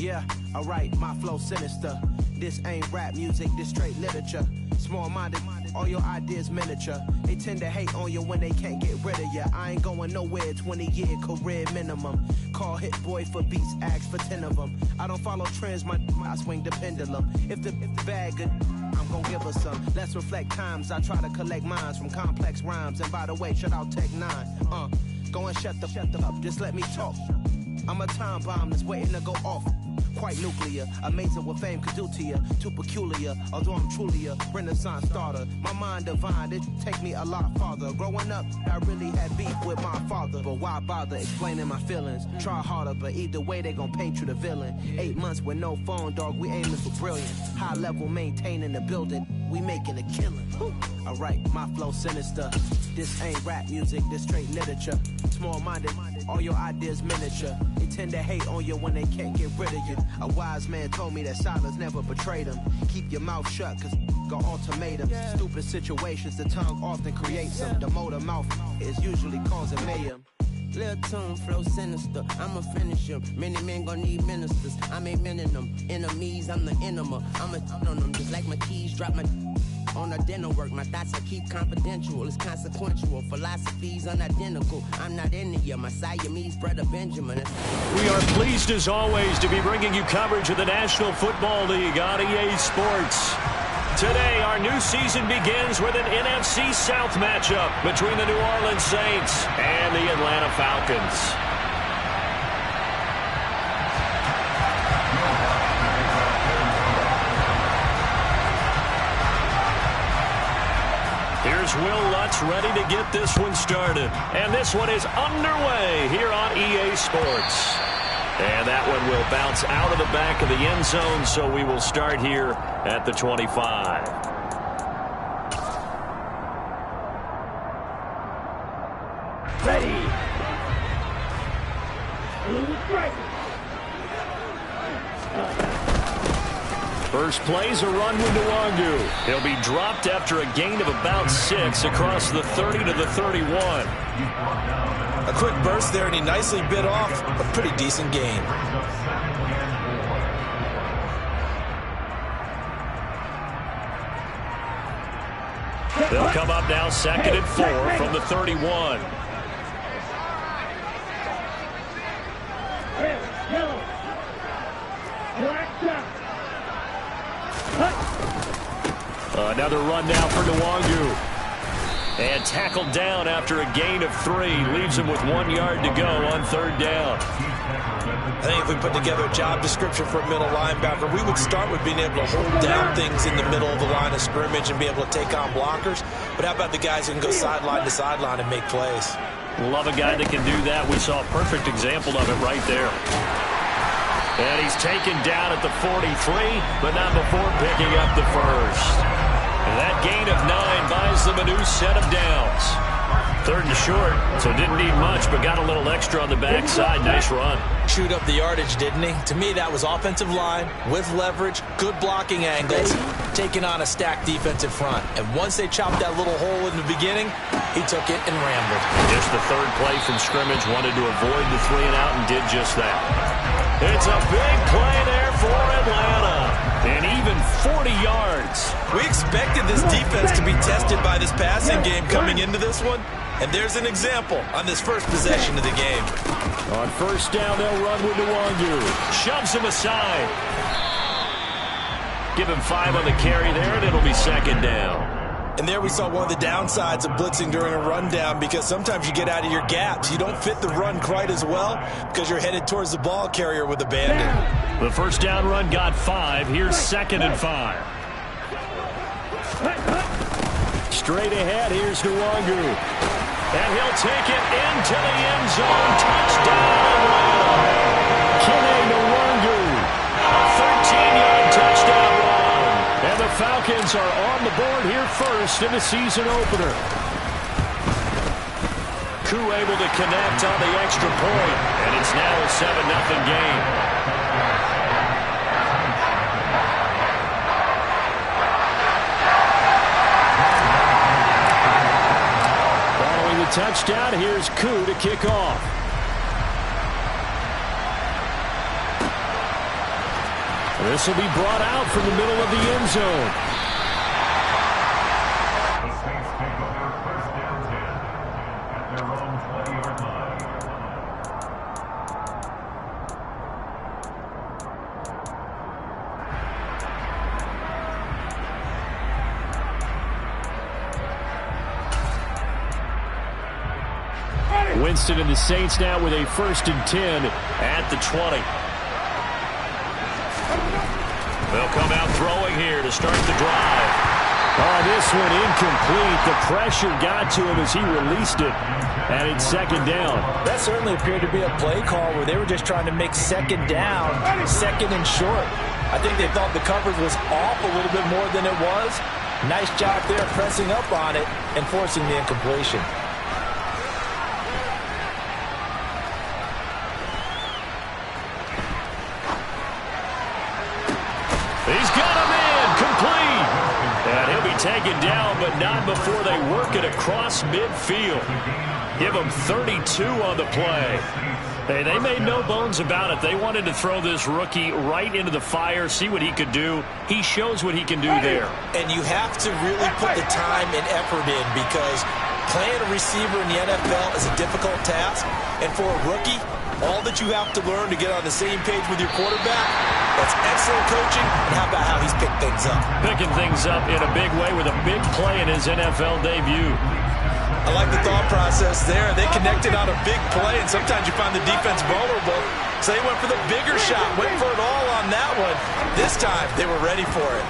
Yeah, alright, my flow sinister. This ain't rap music, this straight literature. Small-minded, all your ideas miniature. They tend to hate on you when they can't get rid of you. I ain't going nowhere, 20-year career minimum. Call Hit Boy for beats, ask for 10 of them. I don't follow trends, I swing the pendulum. If the bag good, I'm gon' give her some. Let's reflect times, I try to collect minds from complex rhymes. And by the way, shout out Tech 9. Go and shut the up, just let me talk. I'm a time bomb that's waiting to go off. Quite nuclear, amazing what fame could do to you. Too peculiar, although I'm truly a renaissance starter. My mind divine, it take me a lot farther. Growing up, I really had beef with my father. But why bother explaining my feelings? Try harder, but either way they gon' paint you the villain. 8 months with no phone, dog, we aiming for brilliant. High level maintaining the building, we making a killing. Alright, my flow sinister. This ain't rap music, this straight literature. Small-minded, all your ideas miniature. They tend to hate on you when they can't get rid of you. A wise man told me that silence never betrayed him. Keep your mouth shut, cause got ultimatums. Stupid situations, the tongue often creates them. The motor mouth is usually causing mayhem. Lil' tune, flow sinister, I'ma finish him. Many men gon' need ministers, I'm a men in them. Enemies, I'm the enema, I'm a on them. Just like my keys, drop my on a dinner work. My thoughts I keep confidential, it's consequential. Philosophies unidentical, I'm not into you. My Siamese brother Benjamin. We are pleased as always to be bringing you coverage of the National Football League on EA Sports. Today, our new season begins with an NFC South matchup between the New Orleans Saints and the Atlanta Falcons. Here's Will Lutz ready to get this one started. And this one is underway here on EA Sports. And that one will bounce out of the back of the end zone, so we will start here at the 25. Ready. First play's a run with Nwangu. He'll be dropped after a gain of about 6 across the 30 to the 31. A quick burst there, and he nicely bit off a pretty decent gain. They'll come up now 2nd and 4 from the 31. Another run now for Nwangu. And tackled down after a gain of 3. Leaves him with 1 yard to go on 3rd down. I think if we put together a job description for a middle linebacker, we would start with being able to hold down things in the middle of the line of scrimmage and be able to take on blockers. But how about the guys who can go sideline to sideline and make plays? Love a guy that can do that. We saw a perfect example of it right there. And he's taken down at the 43, but not before picking up the first. And that gain of 9 buys them a new set of downs. 3rd and short, so didn't need much, but got a little extra on the backside. Nice run. Chewed up the yardage, didn't he? To me, that was offensive line with leverage, good blocking angles, taking on a stacked defensive front. And once they chopped that little hole in the beginning, he took it and rambled. Just the 3rd play from scrimmage, wanted to avoid the 3 and out and did just that. It's a big play there for Atlanta. And even 40 yards. We expected this defense to be tested by this passing game coming into this one. And there's an example on this first possession of the game. On 1st down, they'll run with Nwangu. Shoves him aside. Give him 5 on the carry there, and it'll be 2nd down. And there we saw one of the downsides of blitzing during a rundown, because sometimes you get out of your gaps. You don't fit the run quite as well because you're headed towards the ball carrier with abandon. The 1st down run got 5. Here's 2nd and 5. Straight ahead, here's Nwangu. And he'll take it into the end zone. Touchdown, Atlanta. Kene Nwangu. 13-yard touchdown run. And the Falcons are on the board here first in the season opener. Koo able to connect on the extra point. And it's now a 7-0 game. Touchdown. Here's Koo to kick off. This will be brought out from the middle of the end zone. The Saints take over first down 10 at their own 20-yard line. Winston and the Saints now with a 1st and 10 at the 20. They'll come out throwing here to start the drive. Oh, this one incomplete. The pressure got to him as he released it, and it's 2nd down. That certainly appeared to be a play call where they were just trying to make 2nd down, 2nd and short. I think they thought the coverage was off a little bit more than it was. Nice job there pressing up on it and forcing the incompletion. He's got him in, complete. And he'll be taken down, but not before they work it across midfield. Give him 32 on the play. Hey, they made no bones about it. They wanted to throw this rookie right into the fire, see what he could do. He shows what he can do there. And you have to really put the time and effort in because playing a receiver in the NFL is a difficult task. And for a rookie, all that you have to learn to get on the same page with your quarterback, that's excellent coaching. And how about how he's picked things up? Picking things up in a big way with a big play in his NFL debut. I like the thought process there. They connected on a big play, and sometimes you find the defense vulnerable. So they went for the bigger shot, went for it all on that one. This time, they were ready for it.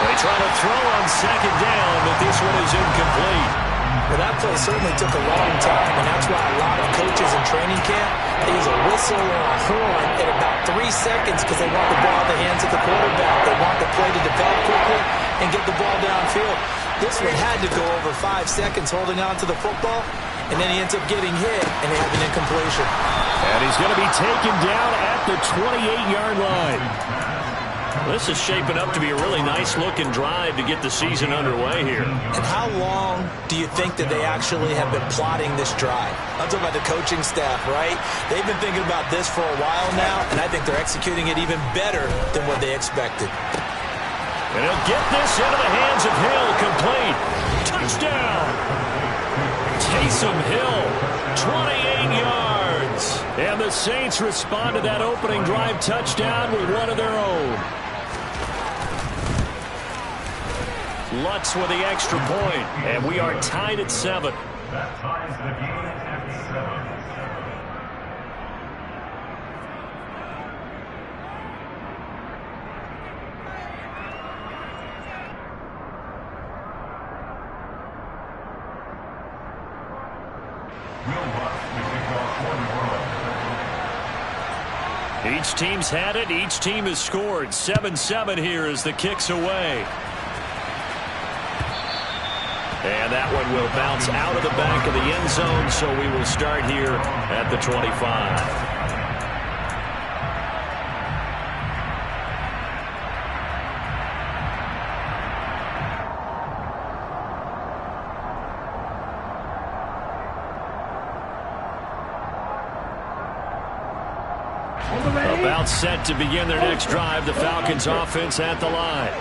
They try to throw on 2nd down, but this one is incomplete. Well, that play certainly took a long time, and that's why a lot of coaches in training camp, they use a whistle or a horn in about 3 seconds because they want the ball in the hands of the quarterback. They want the play to develop quickly and get the ball downfield. This one had to go over 5 seconds holding on to the football, and then he ends up getting hit, and they have an incompletion. And he's going to be taken down at the 28-yard line. This is shaping up to be a really nice-looking drive to get the season underway here. And how long do you think that they actually have been plotting this drive? I'm talking about the coaching staff, right? They've been thinking about this for a while now, and I think they're executing it even better than what they expected. And he'll get this into the hands of Hill, complete. Touchdown! Taysom Hill, 28 yards. And the Saints respond to that opening drive touchdown with one of their own. Lutz with the extra point, and we are tied at 7. That ties the game at 7. Each team's had it. Each team has scored. 7-7 here as the kick's away. And that one will bounce out of the back of the end zone, so we will start here at the 25. About set to begin their next drive. The Falcons offense at the line.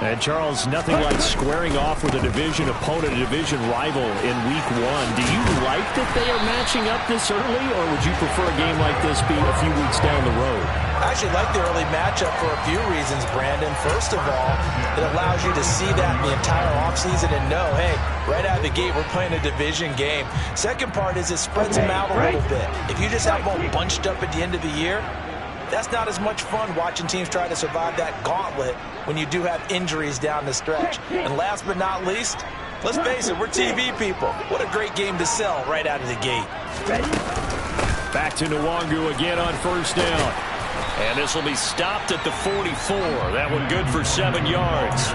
And Charles, nothing like squaring off with a division opponent, a division rival in week 1. Do you like that they are matching up this early, or would you prefer a game like this be a few weeks down the road? I actually like the early matchup for a few reasons, Brandon. First of all, it allows you to see that in the entire offseason and know, hey, right out of the gate, we're playing a division game. Second part is it spreads them out a little bit. If you just have them bunched up at the end of the year, that's not as much fun watching teams try to survive that gauntlet when you do have injuries down the stretch. And last but not least, let's face it, we're TV people. What a great game to sell right out of the gate. Back to Nwangu again on first down. And this will be stopped at the 44. That one good for 7 yards.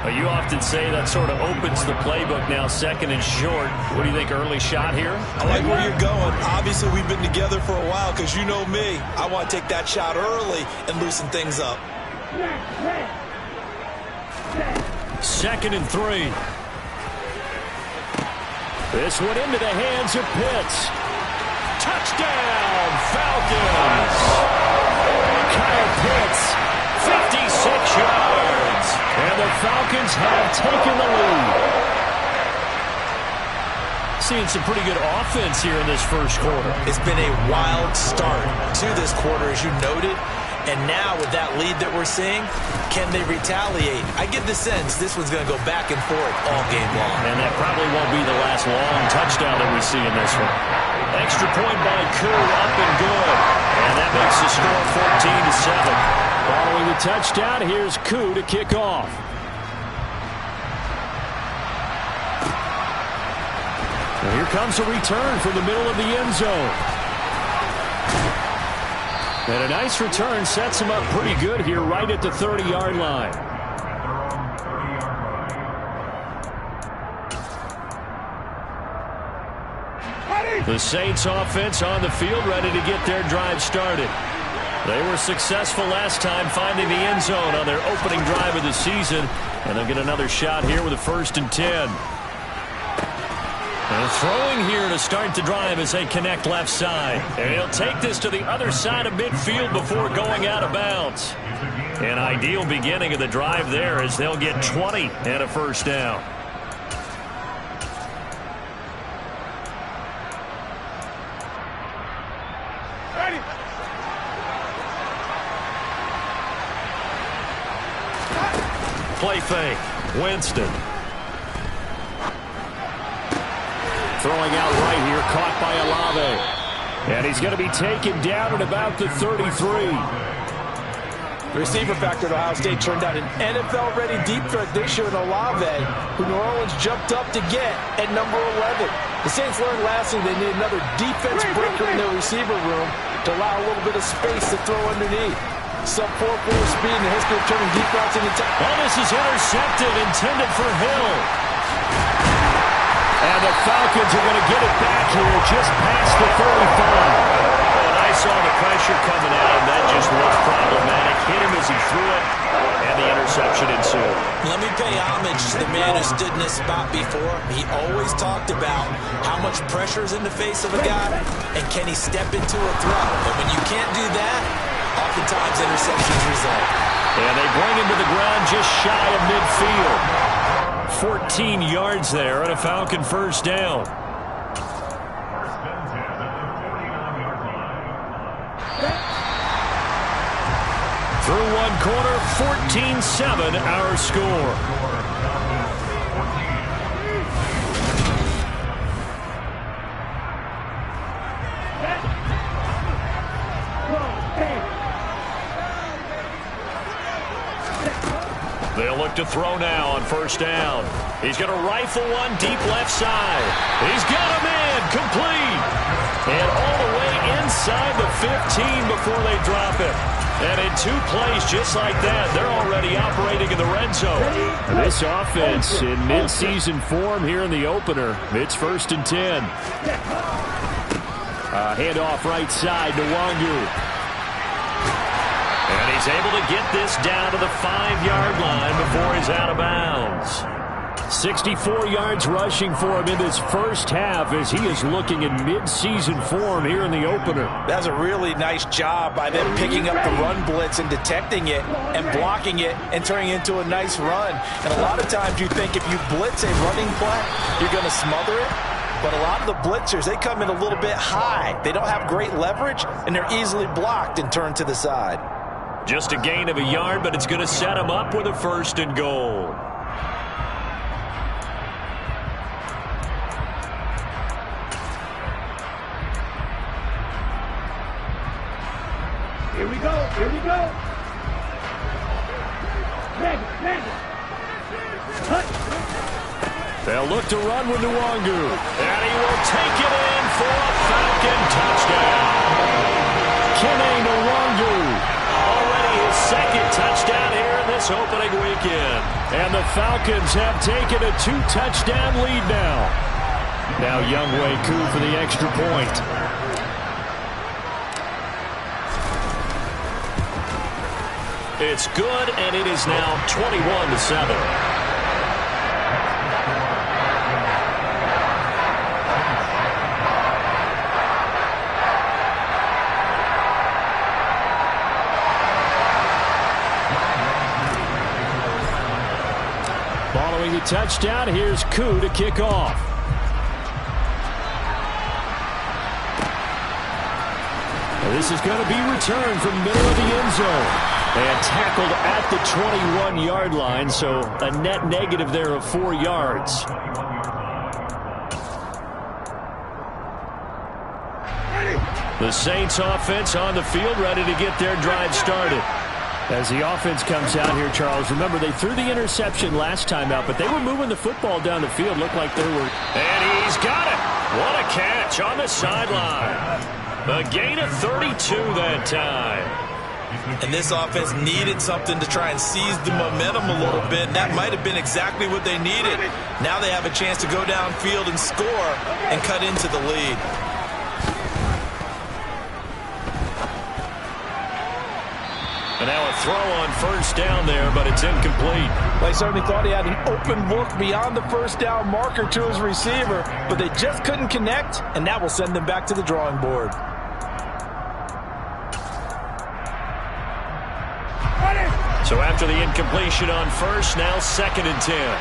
You often say that sort of opens the playbook now, second and short. What do you think, early shot here? I like where you're going. Obviously, we've been together for a while because you know me. I want to take that shot early and loosen things up. 2nd and 3. This one into the hands of Pitts. Touchdown, Falcons! Kyle Pitts, 56 yards. And the Falcons have taken the lead. Seeing some pretty good offense here in this first quarter. It's been a wild start to this quarter, as you noted. And now with that lead that we're seeing, can they retaliate? I get the sense this one's going to go back and forth all game long. And that probably won't be the last long touchdown that we see in this one. Extra point by Koo, up and good. And that makes the score 14-7. Following the touchdown, here's Koo to kick off. And here comes a return from the middle of the end zone. And a nice return sets him up pretty good here right at the 30-yard line. The Saints offense on the field, ready to get their drive started. They were successful last time finding the end zone on their opening drive of the season. And they'll get another shot here with a 1st and 10. And throwing here to start the drive as they connect left side. And he'll take this to the other side of midfield before going out of bounds. An ideal beginning of the drive there as they'll get 20 and a 1st down. Play fake. Winston. Throwing out right here, caught by Olave. And he's going to be taken down at about the 33. The receiver factor at Ohio State turned out an NFL-ready deep threat this year in Olave, who New Orleans jumped up to get at number 11. The Saints learned last year they need another defense breaker in their receiver room to allow a little bit of space to throw underneath. Sub-4.4 speed in the history of turning deep routes into time. Oh, this is intercepted, intended for Hill. And the Falcons are going to get it back here just past the 35. And I saw the pressure coming at him. That just was problematic. Hit him as he threw it, and the interception ensued. Let me pay homage to the man who stood in this spot before. He always talked about how much pressure is in the face of a guy, and can he step into a throw. And when you can't do that, oftentimes interceptions result. And they bring him to the ground just shy of midfield. 14 yards there and a Falcon 1st down. Through one quarter, 14-7 our score. They'll look to throw now on 1st down. He's going to rifle one deep left side. He's got him in, complete. And all the way inside the 15 before they drop it. And in 2 plays just like that, they're already operating in the red zone. This offense in mid-season form here in the opener. It's 1st and 10. Handoff right side to Wangu. And he's able to get this down to the 5-yard line before he's out of bounds. 64 yards rushing for him in this first half as he is looking in mid-season form here in the opener. That's a really nice job by them picking up the run blitz and detecting it and blocking it and turning it into a nice run. And a lot of times you think if you blitz a running play, you're going to smother it. But a lot of the blitzers, they come in a little bit high. They don't have great leverage, and they're easily blocked and turned to the side. Just a gain of a yard, but it's going to set him up with a 1st and goal. Here we go. Here we go. Magic. They'll look to run with Nwangu. And he will take it in for a Falcon touchdown. Kene Nwangu. Already his 2nd touchdown here in this opening weekend. And the Falcons have taken a 2-touchdown lead now. Now Younghoe Koo for the extra point. It's good, and it is now 21-7. Following the touchdown, here's Koo to kick off. This is going to be returned from the middle of the end zone. And tackled at the 21-yard line, so a net negative there of 4 yards. The Saints offense on the field, ready to get their drive started. As the offense comes out here, Charles, remember they threw the interception last time out, but they were moving the football down the field. Looked like they were. And he's got it. What a catch on the sideline. A gain of 32 that time. And this offense needed something to try and seize the momentum a little bit. And that might have been exactly what they needed. Now they have a chance to go downfield and score and cut into the lead. And now a throw on first down there, but it's incomplete. Well, he certainly thought he had an open look beyond the first down marker to his receiver, but they just couldn't connect, and that will send them back to the drawing board. So after the incompletion on first, now 2nd and 10.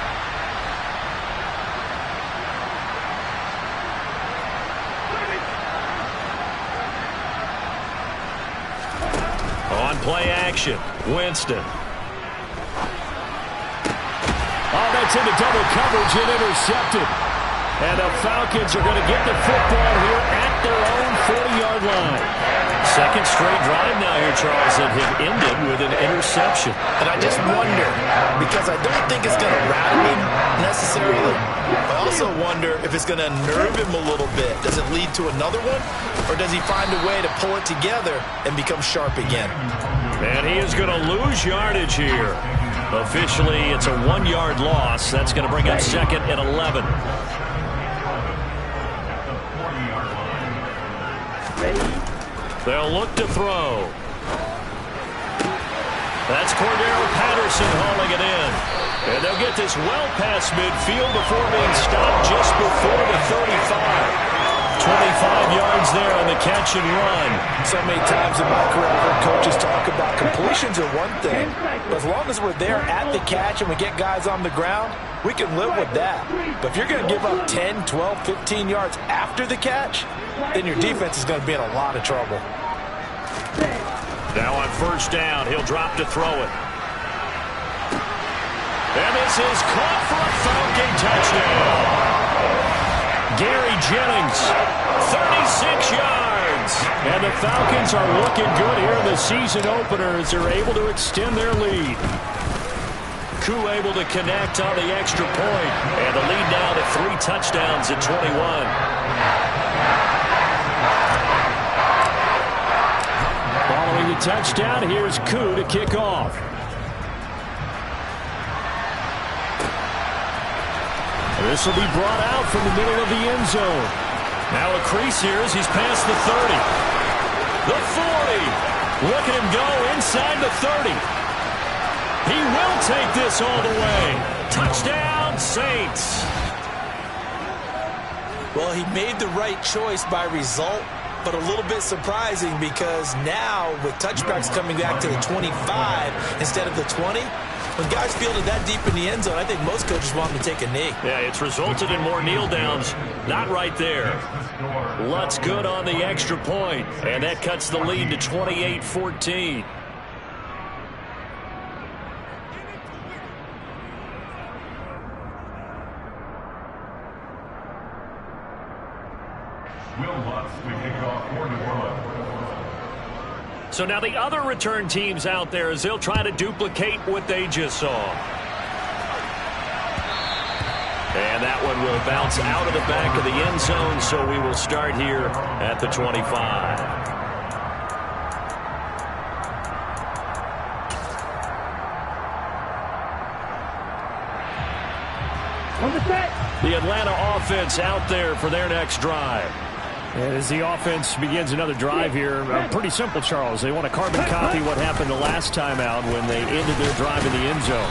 On play action, Winston. Oh, that's into double coverage and intercepted. And the Falcons are going to get the football here at their own 40-yard line. Second straight drive now here, Charles, that have ended with an interception. And I just wonder, because I don't think it's going to rattle him necessarily. I also wonder if it's going to nerve him a little bit. Does it lead to another one? Or does he find a way to pull it together and become sharp again? And he is going to lose yardage here. Officially, it's a 1-yard loss. That's going to bring up 2nd and 11. They'll look to throw. That's Cordero Patterson hauling it in. And they'll get this well past midfield before being stopped just before the 35. 25 yards there on the catch and run. So many times in my career, I've heard coaches talk about completions are one thing, but as long as we're there at the catch and we get guys on the ground, we can live with that. But if you're going to give up 10, 12, 15 yards after the catch, then your defense is going to be in a lot of trouble. Now on first down, he'll drop to throw it. And this is caught for a Falcon touchdown. Gary Jennings, 36 yards. And the Falcons are looking good here in the season opener as they're able to extend their lead. Koo able to connect on the extra point. And the lead now to 3 touchdowns at 21. Following the touchdown, here's Koo to kick off. This will be brought out from the middle of the end zone. Now a crease here as he's past the 30. The 40. Look at him go inside the 30. He will take this all the way. Touchdown, Saints. Well, he made the right choice by result, but a little bit surprising because now with touchbacks coming back to the 25 instead of the 20, when guys fielded that deep in the end zone, I think most coaches want them to take a knee. Yeah, it's resulted in more kneel downs. Not right there. Lutz good on the extra point, and that cuts the lead to 28-14. Will Lutz to kick off for New Orleans. So now the other return teams out there as they'll try to duplicate what they just saw. And that one will bounce out of the back of the end zone, so we will start here at the 25. The Atlanta offense out there for their next drive. And as the offense begins another drive here, pretty simple, Charles. They want to carbon copy what happened the last time out when they ended their drive in the end zone.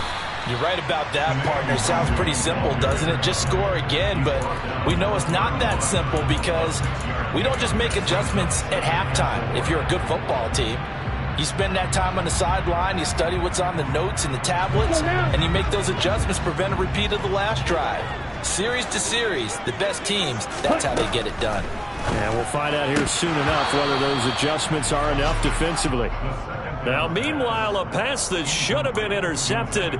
You're right about that, partner. Sounds pretty simple, doesn't it? Just score again, but we know it's not that simple because we don't just make adjustments at halftime if you're a good football team. You spend that time on the sideline, you study what's on the notes and the tablets, and you make those adjustments to prevent a repeat of the last drive. Series to series, the best teams, that's how they get it done. And we'll find out here soon enough whether those adjustments are enough defensively. Now, meanwhile, a pass that should have been intercepted,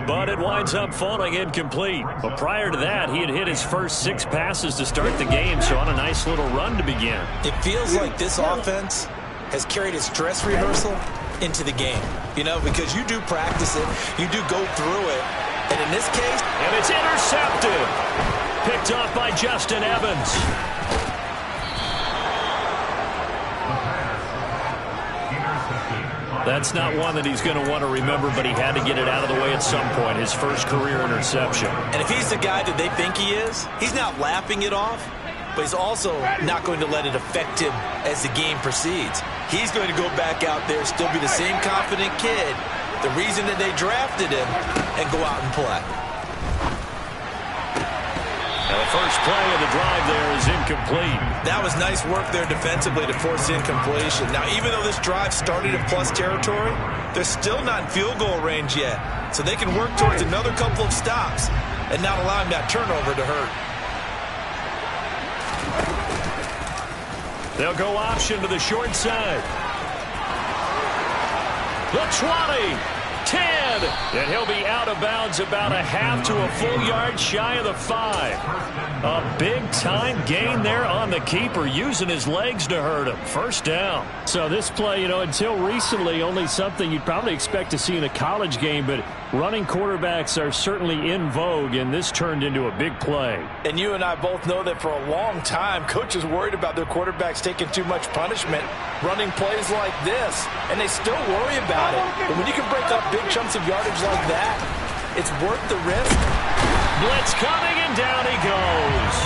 but it winds up falling incomplete. But prior to that, he had hit his first 6 passes to start the game, so on a nice little run to begin. It feels like this offense has carried its dress rehearsal into the game. You know, because you do practice it, you do go through it, and in this case... And it's intercepted. Picked off by Justin Evans. That's not one that he's going to want to remember, but he had to get it out of the way at some point, his first career interception. And if he's the guy that they think he is, he's not laughing it off, but he's also not going to let it affect him as the game proceeds. He's going to go back out there, still be the same confident kid, the reason that they drafted him, and go out and play. Now the first play of the drive there is incomplete. That was nice work there defensively to force incompletion. Now, even though this drive started in plus territory, they're still not in field goal range yet. So they can work towards another couple of stops and not allowing that turnover to hurt. They'll go option to the short side. The 20, 10, and he'll be out of bounds about a half to a full yard shy of the 5. A big-time gain there on the keeper, using his legs to hurt him. First down. So this play, until recently, only something you'd probably expect to see in a college game, but running quarterbacks are certainly in vogue, and this turned into a big play. And you and I both know that for a long time, coaches worried about their quarterbacks taking too much punishment, running plays like this, and they still worry about it. But when you can break up big chunks of yardage like that, it's worth the risk. Blitz coming, and down he goes.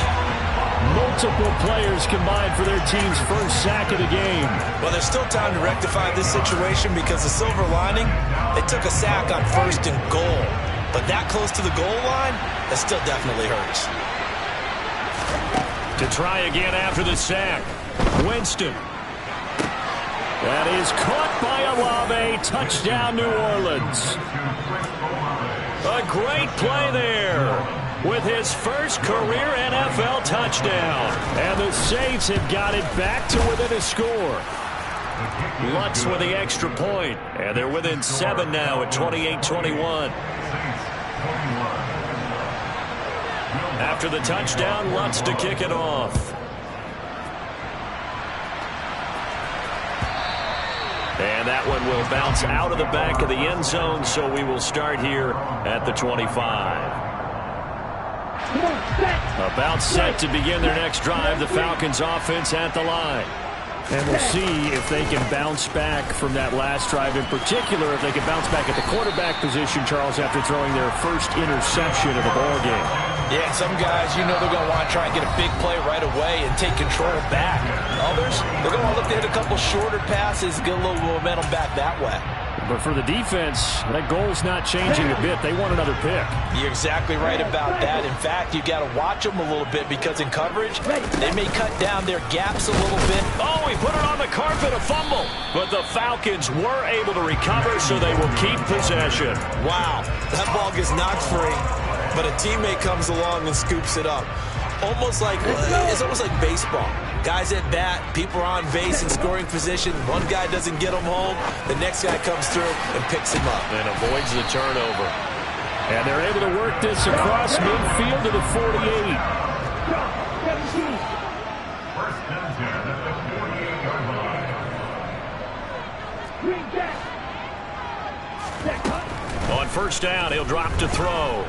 Multiple players combined for their team's first sack of the game. Well, there's still time to rectify this situation because the silver lining, they took a sack on 1st and goal. But that close to the goal line, that still definitely hurts. To try again after the sack, Winston. That is caught by Olave. Touchdown, New Orleans. A great play there with his first career NFL touchdown. And the Saints have got it back to within a score. Lutz with the extra point. And they're within 7 now at 28-21. After the touchdown, Lutz to kick it off. And that one will bounce out of the back of the end zone, so we will start here at the 25. About set to begin their next drive, the Falcons offense at the line. And we'll see if they can bounce back from that last drive, in particular if they can bounce back at the quarterback position, Charles, after throwing their first interception of the ballgame. Yeah, some guys, they're going to want to try and get a big play right away and take control back. Others, they're going to want to look to hit a couple shorter passes, get a little momentum back that way. But for the defense, that goal's not changing a bit. They want another pick. You're exactly right about that. In fact, you got to watch them a little bit because in coverage, they may cut down their gaps a little bit. Oh, he put it on the carpet, a fumble. But the Falcons were able to recover, so they will keep possession. Wow, that ball gets knocked free, but a teammate comes along and scoops it up. It's almost like baseball. Guys at bat, people are on base in scoring position. One guy doesn't get him home. The next guy comes through and picks him up. And avoids the turnover. And they're able to work this across midfield to the 48. First and 10 at the 48-yard line. On first down, he'll drop to throw.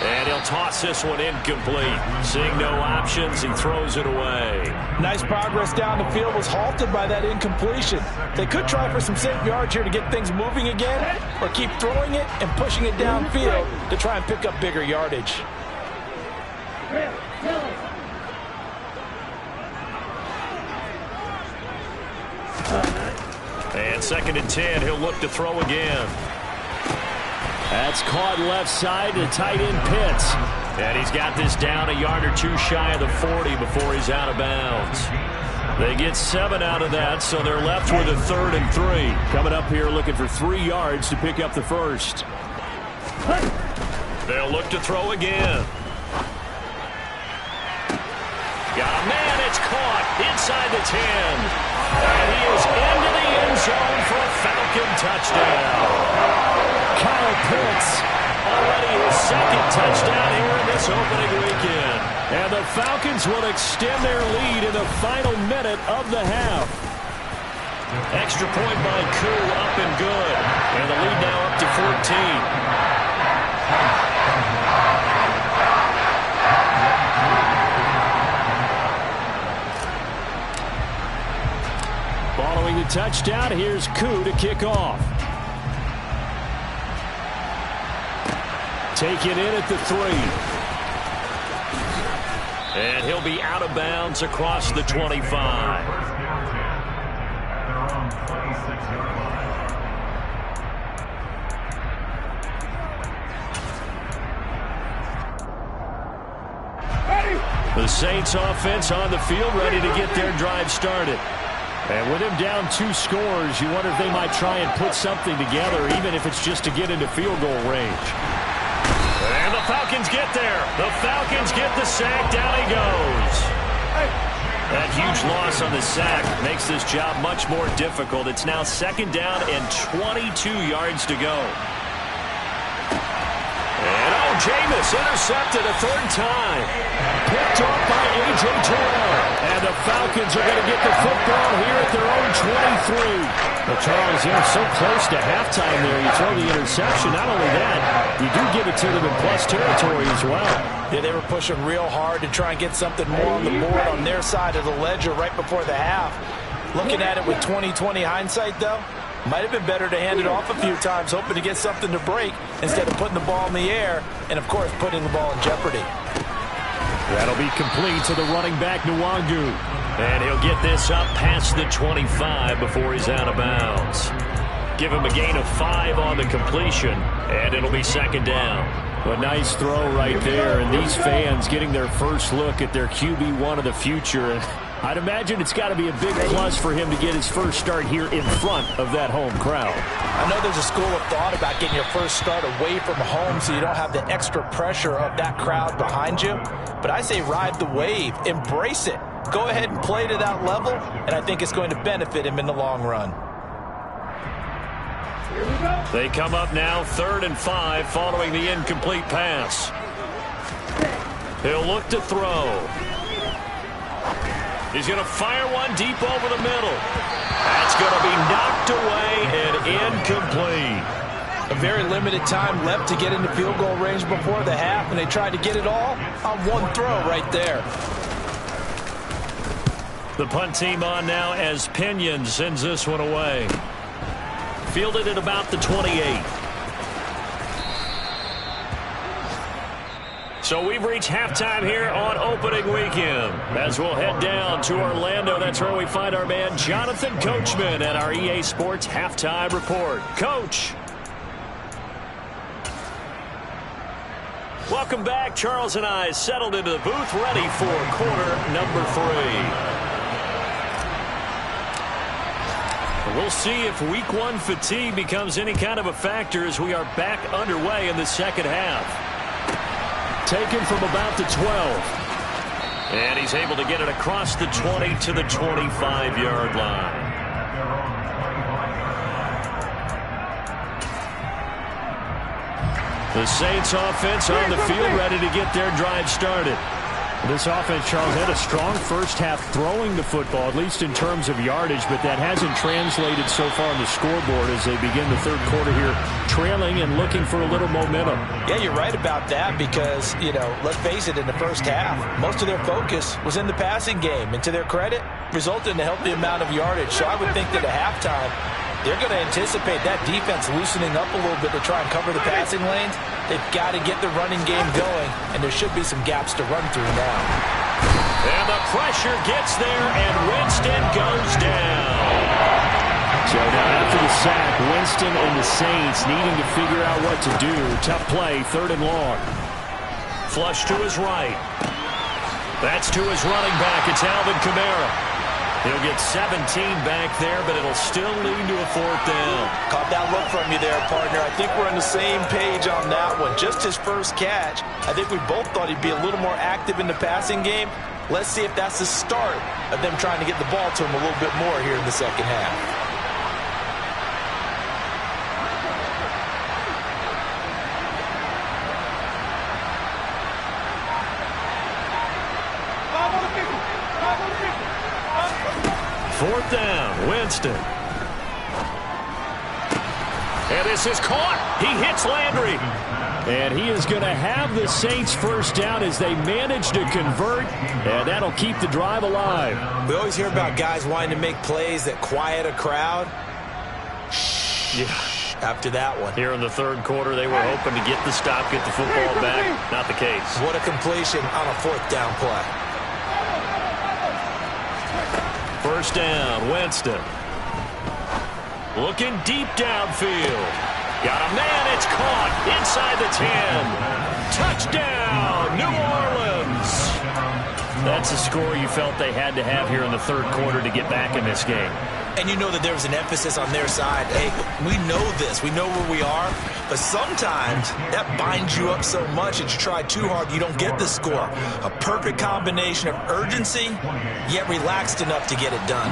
And he'll toss this one incomplete. Seeing no options, he throws it away. Nice progress down the field, was halted by that incompletion. They could try for some safe yards here to get things moving again, or keep throwing it and pushing it downfield to try and pick up bigger yardage. And 2nd and 10, he'll look to throw again. That's caught left side to tight end Pitts. And he's got this down a yard or two shy of the 40 before he's out of bounds. They get 7 out of that, so they're left with a 3rd and 3. Coming up here looking for 3 yards to pick up the first. They'll look to throw again. Got a man, it's caught inside the 10. And he is into the end zone for a Falcon touchdown. Kyle Pitts, already his 2nd touchdown here in this opening weekend. And the Falcons will extend their lead in the final minute of the half. Extra point by Koo, up and good. And the lead now up to 14. Following the touchdown, here's Koo to kick off. Take it in at the 3. And he'll be out of bounds across the 25. First down 10 at their own 26-yard line. The Saints offense on the field, ready to get their drive started. And with him down 2 scores, you wonder if they might try and put something together, even if it's just to get into field goal range. And the Falcons get there. The Falcons get the sack. Down he goes. That huge loss on the sack makes this job much more difficult. It's now 2nd down and 22 yards to go. And Jameis intercepted a 3rd time. Picked off by A.J. Terrell. And the Falcons are going to get the football here at their own 23. Well, Charles, they're so close to halftime there. You throw the interception. Not only that, you do give it to them in plus territory as well. Yeah, they were pushing real hard to try and get something more on the board on their side of the ledger right before the half. Looking at it with 20/20 hindsight, though, might have been better to hand it off a few times, hoping to get something to break instead of putting the ball in the air and, of course, putting the ball in jeopardy. That'll be complete to the running back, Nwangu. And he'll get this up past the 25 before he's out of bounds. Give him a gain of 5 on the completion, and it'll be 2nd down. A nice throw right there, and these fans getting their first look at their QB1 of the future. And I'd imagine it's got to be a big plus for him to get his first start here in front of that home crowd. I know there's a school of thought about getting your first start away from home so you don't have the extra pressure of that crowd behind you. But I say ride the wave. Embrace it. Go ahead and play to that level, and I think it's going to benefit him in the long run. They come up now 3rd and 5 following the incomplete pass. He'll look to throw. He's going to fire one deep over the middle. That's going to be knocked away and incomplete. A very limited time left to get into field goal range before the half, and they tried to get it all on one throw right there. The punt team on now as Pinion sends this one away. Fielded at about the 28. So we've reached halftime here on opening weekend. As we'll head down to Orlando, that's where we find our man Jonathan Coachman at our EA Sports Halftime Report. Coach. Welcome back. Charles and I settled into the booth, ready for quarter number 3. We'll see if week 1 fatigue becomes any kind of a factor as we are back underway in the second half. Taken from about the 12. And he's able to get it across the 20 to the 25-yard line. The Saints offense on the field ready to get their drive started. This offense, Charles, had a strong first half throwing the football, at least in terms of yardage, but that hasn't translated so far on the scoreboard as they begin the third quarter here, trailing and looking for a little momentum. Yeah, you're right about that because, let's face it, in the first half, most of their focus was in the passing game. And to their credit, resulted in a healthy amount of yardage. So I would think that at halftime, they're going to anticipate that defense loosening up a little bit to try and cover the passing lanes. They've got to get the running game going, and there should be some gaps to run through now. And the pressure gets there, and Winston goes down. So now after the sack, Winston and the Saints needing to figure out what to do. Tough play, 3rd and long. Flush to his right. That's to his running back. It's Alvin Kamara. He'll get 17 back there, but it'll still lead to a 4th down. Caught that look from you there, partner. I think we're on the same page on that one. Just his first catch, I think we both thought he'd be a little more active in the passing game. Let's see if that's the start of them trying to get the ball to him a little bit more here in the second half. Fourth down, Winston. And this is caught. He hits Landry. And he is going to have the Saints first down as they manage to convert, and that'll keep the drive alive. We always hear about guys wanting to make plays that quiet a crowd. Yeah. After that one. Here in the third quarter, they were hoping to get the stop, get the football back. Not the case. What a completion on a 4th down play. First down, Winston. Looking deep downfield. Got a man, it's caught inside the 10. Touchdown, New Orleans. That's a score you felt they had to have here in the third quarter to get back in this game. And you know that there was an emphasis on their side. Hey, we know this. We know where we are. But sometimes that binds you up so much that you try too hard, you don't get the score. A perfect combination of urgency, yet relaxed enough to get it done.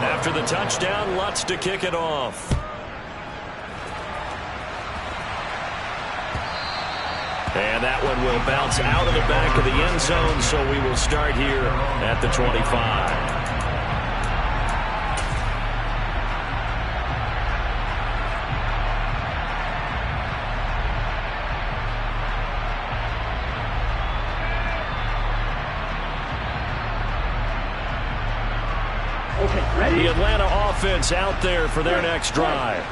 After the touchdown, Lutz to kick it off. And that one will bounce out of the back of the end zone, so we will start here at the 25. The Atlanta offense out there for their next drive.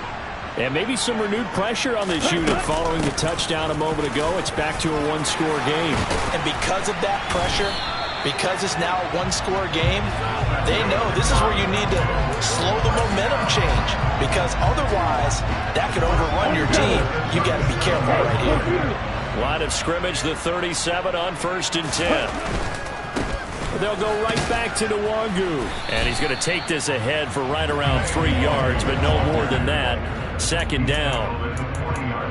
And maybe some renewed pressure on this unit following the touchdown a moment ago. It's back to a one-score game. And because of that pressure, because it's now a one-score game, they know this is where you need to slow the momentum change. Because otherwise, that could overrun your team. You got to be careful right here. Line of scrimmage, the 37 on 1st and 10. They'll go right back to Nwangu. And he's going to take this ahead for right around 3 yards, but no more than that. 2nd down.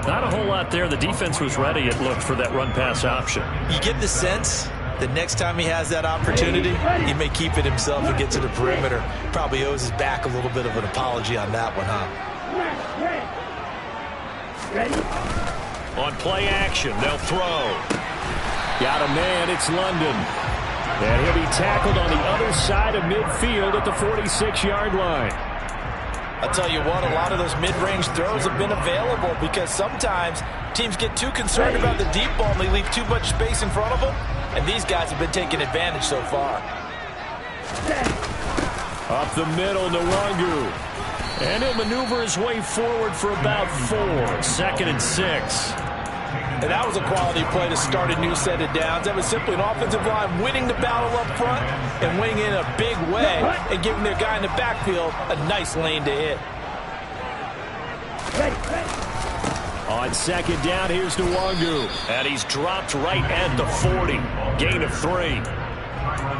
Not a whole lot there. The defense was ready, it looked, for that run-pass option. You get the sense that next time he has that opportunity, he may keep it himself and get to the perimeter. Probably owes his back a little bit of an apology on that one, huh? On play action, they'll throw. Got a man, it's London. And he'll be tackled on the other side of midfield at the 46-yard line. I'll tell you what, a lot of those mid-range throws have been available because sometimes teams get too concerned about the deep ball and they leave too much space in front of them. And these guys have been taking advantage so far. Up the middle, Nwangu. And he'll maneuver his way forward for about 4. 2nd and 6. And that was a quality play to start a new set of downs. That was simply an offensive line winning the battle up front and winning in a big way and giving their guy in the backfield a nice lane to hit. On 2nd down, here's Nwangu. And he's dropped right at the 40. Gain of 3.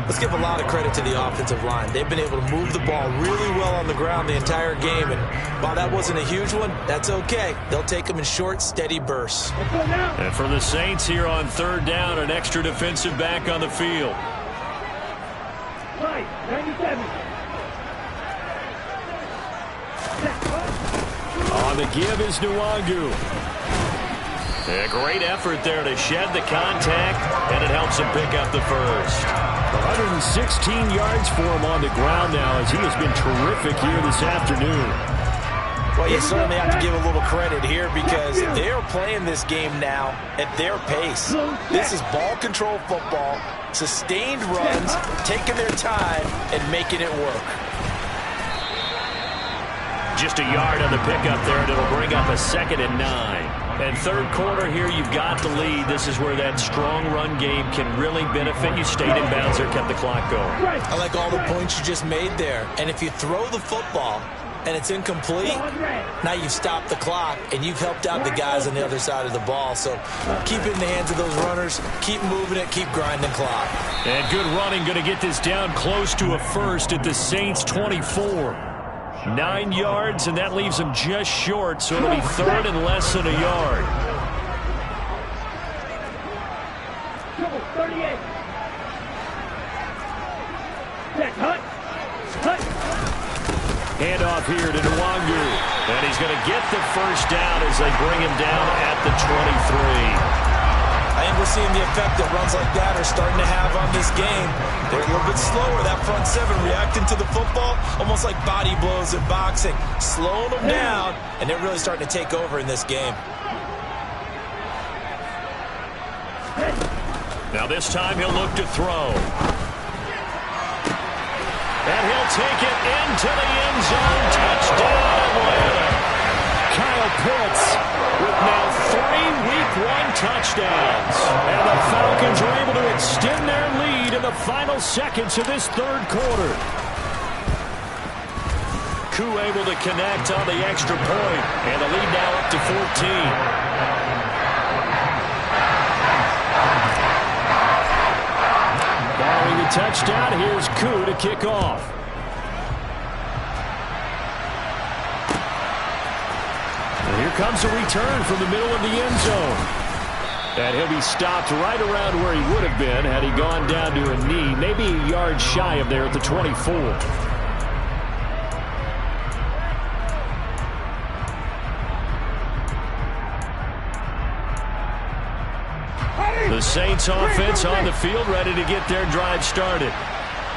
Let's give a lot of credit to the offensive line. They've been able to move the ball really well on the ground the entire game. And while that wasn't a huge one, that's okay. They'll take them in short, steady bursts. And for the Saints here on 3rd down, an extra defensive back on the field. 97. On the give is Nwangu. A great effort there to shed the contact, and it helps him pick up the first. 116 yards for him on the ground now as he has been terrific here this afternoon. Well, you certainly have to give a little credit here because they are playing this game now at their pace. This is ball control football, sustained runs, taking their time, and making it work. Just a yard on the pickup there, and it'll bring up a 2nd and 9. And third quarter here, you've got the lead. This is where that strong run game can really benefit you. Stayed in bounds there, kept the clock going. I like all the points you just made there. And if you throw the football and it's incomplete, now you've stopped the clock, and you've helped out the guys on the other side of the ball. So keep it in the hands of those runners, keep moving it, keep grinding clock. And good running, going to get this down close to a first at the Saints 24. 9 yards, and that leaves them just short, so it'll be third and less than a yard. 38. Handoff here to Nwangu. And he's going to get the first down as they bring him down at the 23. I think we're seeing the effect that runs like that are starting to have on this game. They're a little bit slower, that front seven, reacting to the football, almost like body blows in boxing, slowing them down, and they're really starting to take over in this game. Now this time he'll look to throw. And he'll take it into the end zone. Touchdown, Atlanta. Kyle Pitts with now 3 Week 1 touchdowns. And the Falcons are able to extend their lead in the final seconds of this third quarter. Koo able to connect on the extra point. And the lead now up to 14. Following the touchdown, here's Koo to kick off. And here comes a return from the middle of the end zone. And he'll be stopped right around where he would have been had he gone down to a knee, maybe a yard shy of there at the 24. The Saints offense on the field, ready to get their drive started.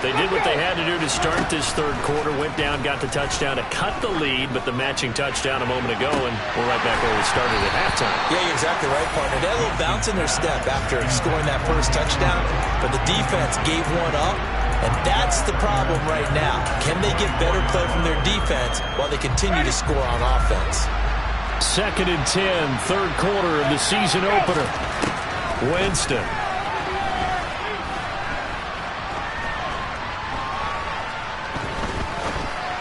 They did what they had to do to start this third quarter, went down, got the touchdown to cut the lead, but the matching touchdown a moment ago, and we're right back where we started at halftime. Yeah, you're exactly right, partner. They had a little bounce in their step after scoring that first touchdown, but the defense gave one up, and that's the problem right now. Can they get better play from their defense while they continue to score on offense? 2nd and 10, third quarter of the season opener. Winston.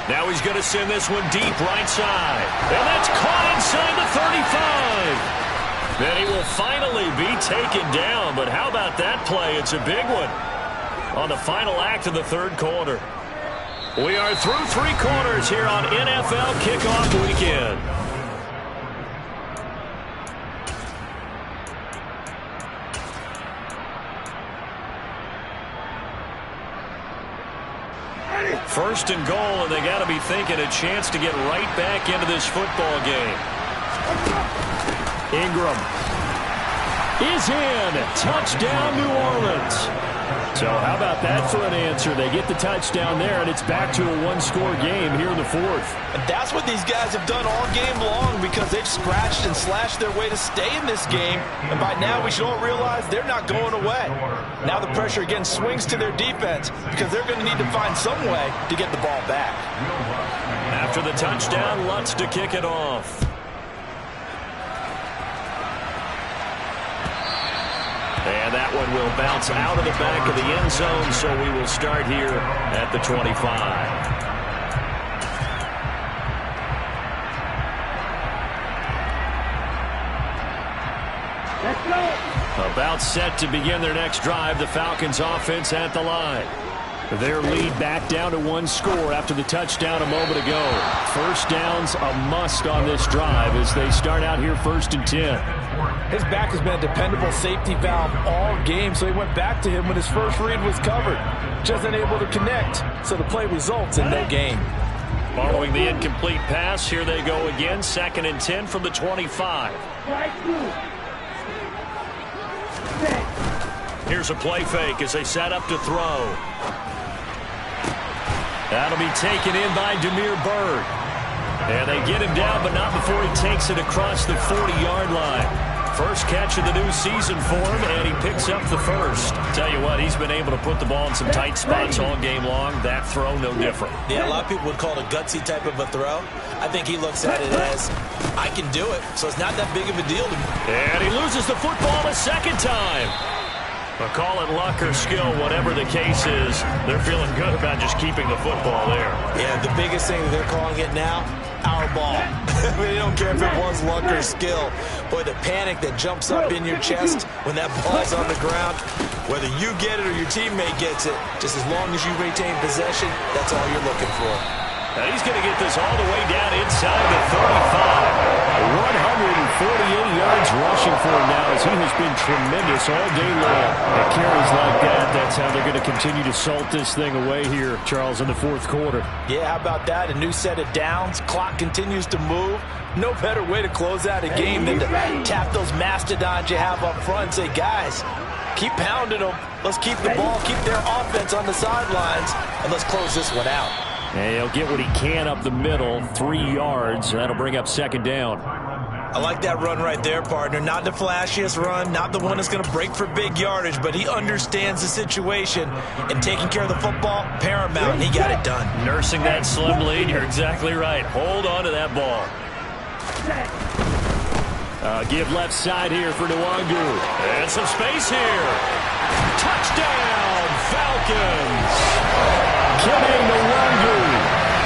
Now he's going to send this one deep right side. And that's caught inside the 35. Then he will finally be taken down. But how about that play? It's a big one on the final act of the third quarter. We are through 3 quarters here on NFL Kickoff Weekend. First and goal, and they got to be thinking a chance to get right back into this football game. Ingram is in. Touchdown, New Orleans. So how about that for an answer? They get the touchdown there, and it's back to a 1-score game here in the fourth. And that's what these guys have done all game long because they've scratched and slashed their way to stay in this game. And by now, we should all realize they're not going away. Now the pressure again swings to their defense because they're going to need to find some way to get the ball back. After the touchdown, Lutz to kick it off. And that one will bounce out of the back of the end zone, so we will start here at the 25. Let's go. About set to begin their next drive, the Falcons offense at the line. Their lead back down to 1 score after the touchdown a moment ago. First down's a must on this drive as they start out here 1st and 10. His back has been a dependable safety valve all game, so he went back to him when his first read was covered. Just unable to connect, so the play results in no gain. Following the incomplete pass, here they go again. 2nd and 10 from the 25. Here's a play fake as they set up to throw. That'll be taken in by Damiere Byrd. And they get him down, but not before he takes it across the 40-yard line. First catch of the new season for him, and he picks up the first. Tell you what, he's been able to put the ball in some tight spots all game long. That throw, no different. Yeah, a lot of people would call it a gutsy type of a throw. I think he looks at it as, I can do it, so it's not that big of a deal to me. And he loses the football a second time. But call it luck or skill, whatever the case is, they're feeling good about just keeping the football there. Yeah, the biggest thing they're calling it now, our ball. They don't care if it was luck or skill. Boy, the panic that jumps up in your chest when that ball's on the ground, whether you get it or your teammate gets it, just as long as you retain possession, that's all you're looking for. Now he's going to get this all the way down inside the 35. 148 yards rushing for him now as he has been tremendous all day long. At carries like that, that's how they're going to continue to salt this thing away here, Charles, in the fourth quarter. Yeah, how about that? A new set of downs. Clock continues to move. No better way to close out a game than to tap those mastodons you have up front and say, guys, keep pounding them. Let's keep the ball, keep their offense on the sidelines, and let's close this one out. And he'll get what he can up the middle, 3 yards. That'll bring up second down. I like that run right there, partner. Not the flashiest run, not the one that's going to break for big yardage, but he understands the situation, and taking care of the football, paramount, and he got it done. Nursing that slim lead, you're exactly right. Hold on to that ball. Give left side here for Nwangu. And some space here. Touchdown, Falcons. Kene Nwangu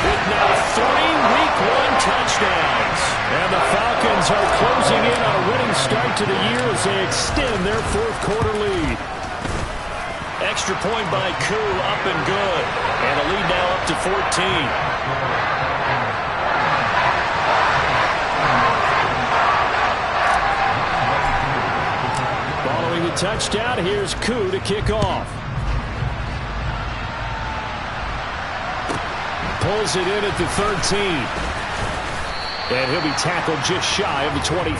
with now 3 Week 1 touchdowns. And the Falcons are closing in on a winning start to the year as they extend their fourth quarter lead. Extra point by Koo, up and good. And the lead now up to 14. Following the touchdown, here's Koo to kick off. Pulls it in at the 13. And he'll be tackled just shy of the 25.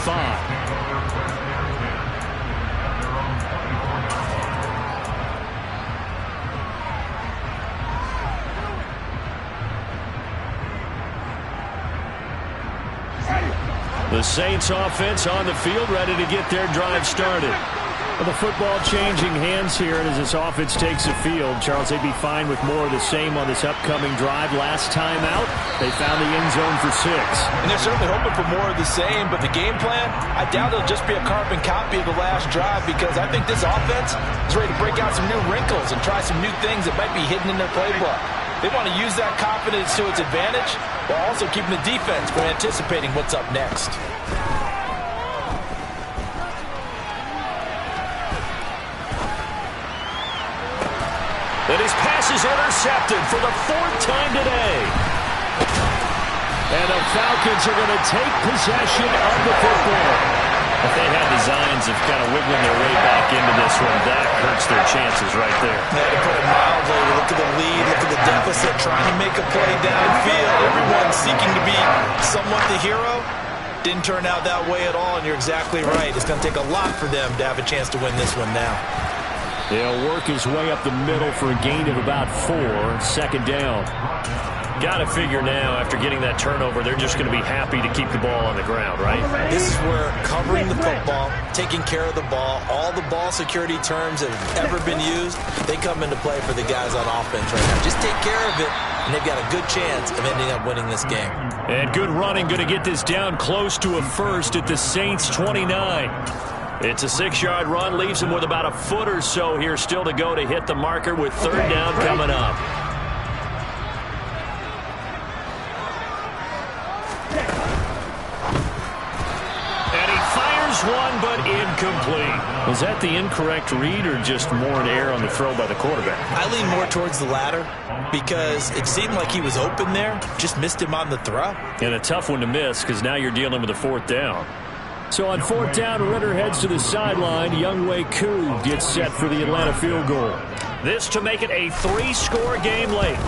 The Saints offense on the field, ready to get their drive started. Well, the football changing hands here, and as this offense takes the field, Charles, they'd be fine with more of the same on this upcoming drive. Last time out, they found the end zone for 6. And they're certainly hoping for more of the same, but the game plan, I doubt it'll just be a carbon copy of the last drive, because I think this offense is ready to break out some new wrinkles and try some new things that might be hidden in their playbook. They want to use that confidence to its advantage while also keeping the defense from anticipating what's up next. And his pass is intercepted for the 4th time today. And the Falcons are going to take possession of the football. If they had designs of kind of wiggling their way back into this one, that hurts their chances right there. Yeah, to put it mildly, look at the lead, look at the deficit, trying to make a play downfield. Everyone seeking to be somewhat the hero. Didn't turn out that way at all, and you're exactly right. It's going to take a lot for them to have a chance to win this one now. He'll work his way up the middle for a gain of about 4, second down. Got to figure now, after getting that turnover, they're just going to be happy to keep the ball on the ground, right? This is where covering the football, taking care of the ball, all the ball security terms that have ever been used, they come into play for the guys on offense right now. Just take care of it, and they've got a good chance of ending up winning this game. And good running, going to get this down close to a first at the Saints' 29. It's a 6-yard run, leaves him with about a foot or so here still to go to hit the marker with 3rd down coming up. And he fires one, but incomplete. Was that the incorrect read or just more an error on the throw by the quarterback? I lean more towards the latter because it seemed like he was open there, just missed him on the throw. And a tough one to miss because now you're dealing with a 4th down. So on 4th down, Ritter heads to the sideline. Younghoe Koo gets set for the Atlanta field goal. This to make it a 3-score game late.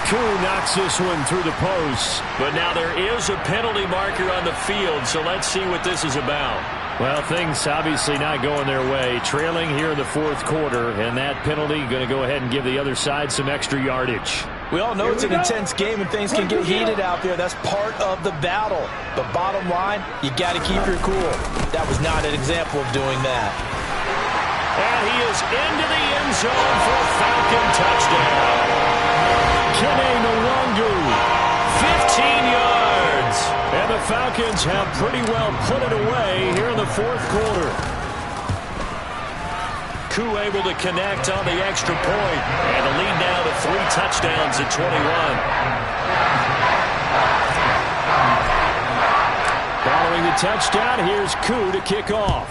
Koo knocks this one through the post. But now there is a penalty marker on the field, so let's see what this is about. Well, things obviously not going their way. Trailing here in the 4th quarter, and that penalty going to go ahead and give the other side some extra yardage. We all know it's an intense game and things can get heated out there. That's part of the battle. But bottom line, you got to keep your cool. That was not an example of doing that. And he is into the end zone for a Falcon touchdown. Kene Nwangu, 15 yards. And the Falcons have pretty well put it away here in the 4th quarter. Koo able to connect on the extra point. And the lead now to 3 touchdowns at 21. Following the touchdown, here's Koo to kick off.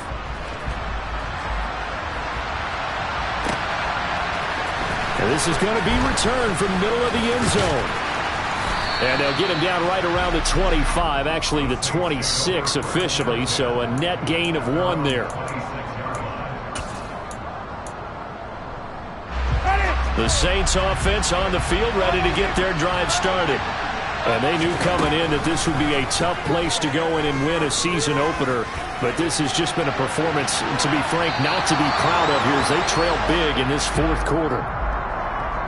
And this is going to be returned from the middle of the end zone. And they'll get him down right around the 25, actually the 26 officially, so a net gain of 1 there. The Saints offense on the field, ready to get their drive started. And they knew coming in that this would be a tough place to go in and win a season opener. But this has just been a performance, to be frank, not to be proud of here as they trail big in this 4th quarter.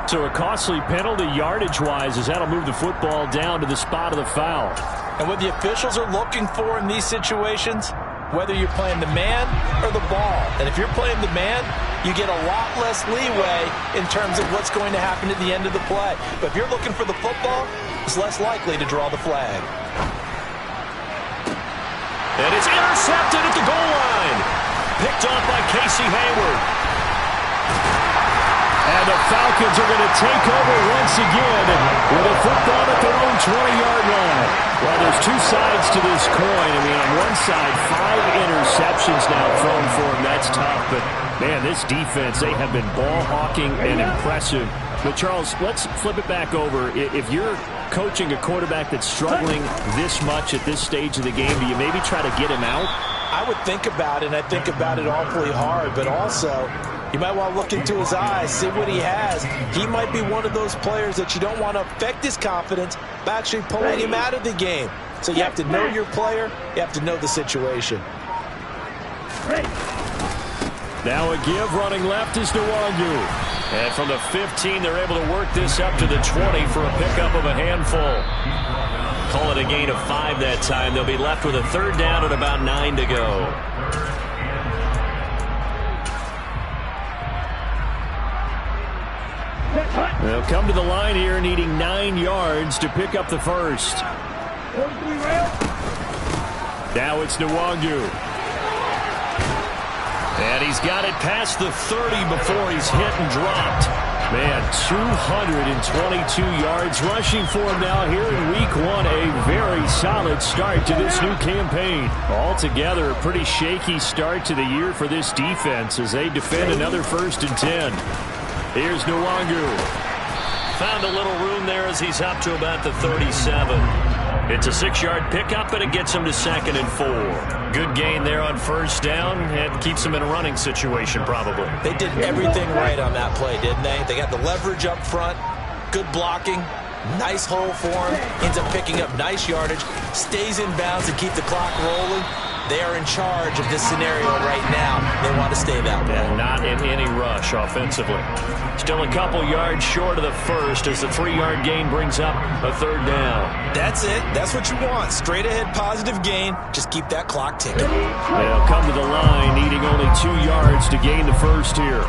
So a costly penalty yardage-wise as that'll move the football down to the spot of the foul. And what the officials are looking for in these situations, whether you're playing the man or the ball. And if you're playing the man, you get a lot less leeway in terms of what's going to happen at the end of the play. But if you're looking for the football, it's less likely to draw the flag. And it's intercepted at the goal line. Picked off by Casey Hayward. And the Falcons are going to take over once again with a football at their own 20-yard line. Well, there's 2 sides to this coin. I mean, on one side, 5 interceptions now thrown for them. That's tough. But, man, this defense, they have been ball hawking and impressive. But, Charles, let's flip it back over. If you're coaching a quarterback that's struggling this much at this stage of the game, do you maybe try to get him out? I would think about it, and I think about it awfully hard. But also, you might want to look into his eyes, see what he has. He might be one of those players that you don't want to affect his confidence by actually pulling him out of the game. So you have to know your player. You have to know the situation. Now a give running left is Nwangu. And from the 15, they're able to work this up to the 20 for a pickup of a handful. Call it a gain of 5 that time. They'll be left with a 3rd down and about 9 to go. They'll come to the line here needing 9 yards to pick up the first. Now it's Nwangu. And he's got it past the 30 before he's hit and dropped. Man, 222 yards rushing for him now here in week 1. A very solid start to this new campaign. Altogether, a pretty shaky start to the year for this defense as they defend another 1st and 10. Here's Nwangu. Found a little room there as he's up to about the 37. It's a 6-yard pickup, and it gets him to 2nd and 4. Good gain there on 1st down, and keeps him in a running situation probably. They did everything right on that play, didn't they? They got the leverage up front, good blocking, nice hole for him, ends up picking up nice yardage, stays in bounds and keep the clock rolling. They are in charge of this scenario right now. They want to stay that way. Yeah, not in any rush offensively. Still a couple yards short of the first as the 3-yard gain brings up a 3rd down. That's it. That's what you want. Straight ahead positive gain. Just keep that clock ticking. They'll come to the line needing only 2 yards to gain the first here.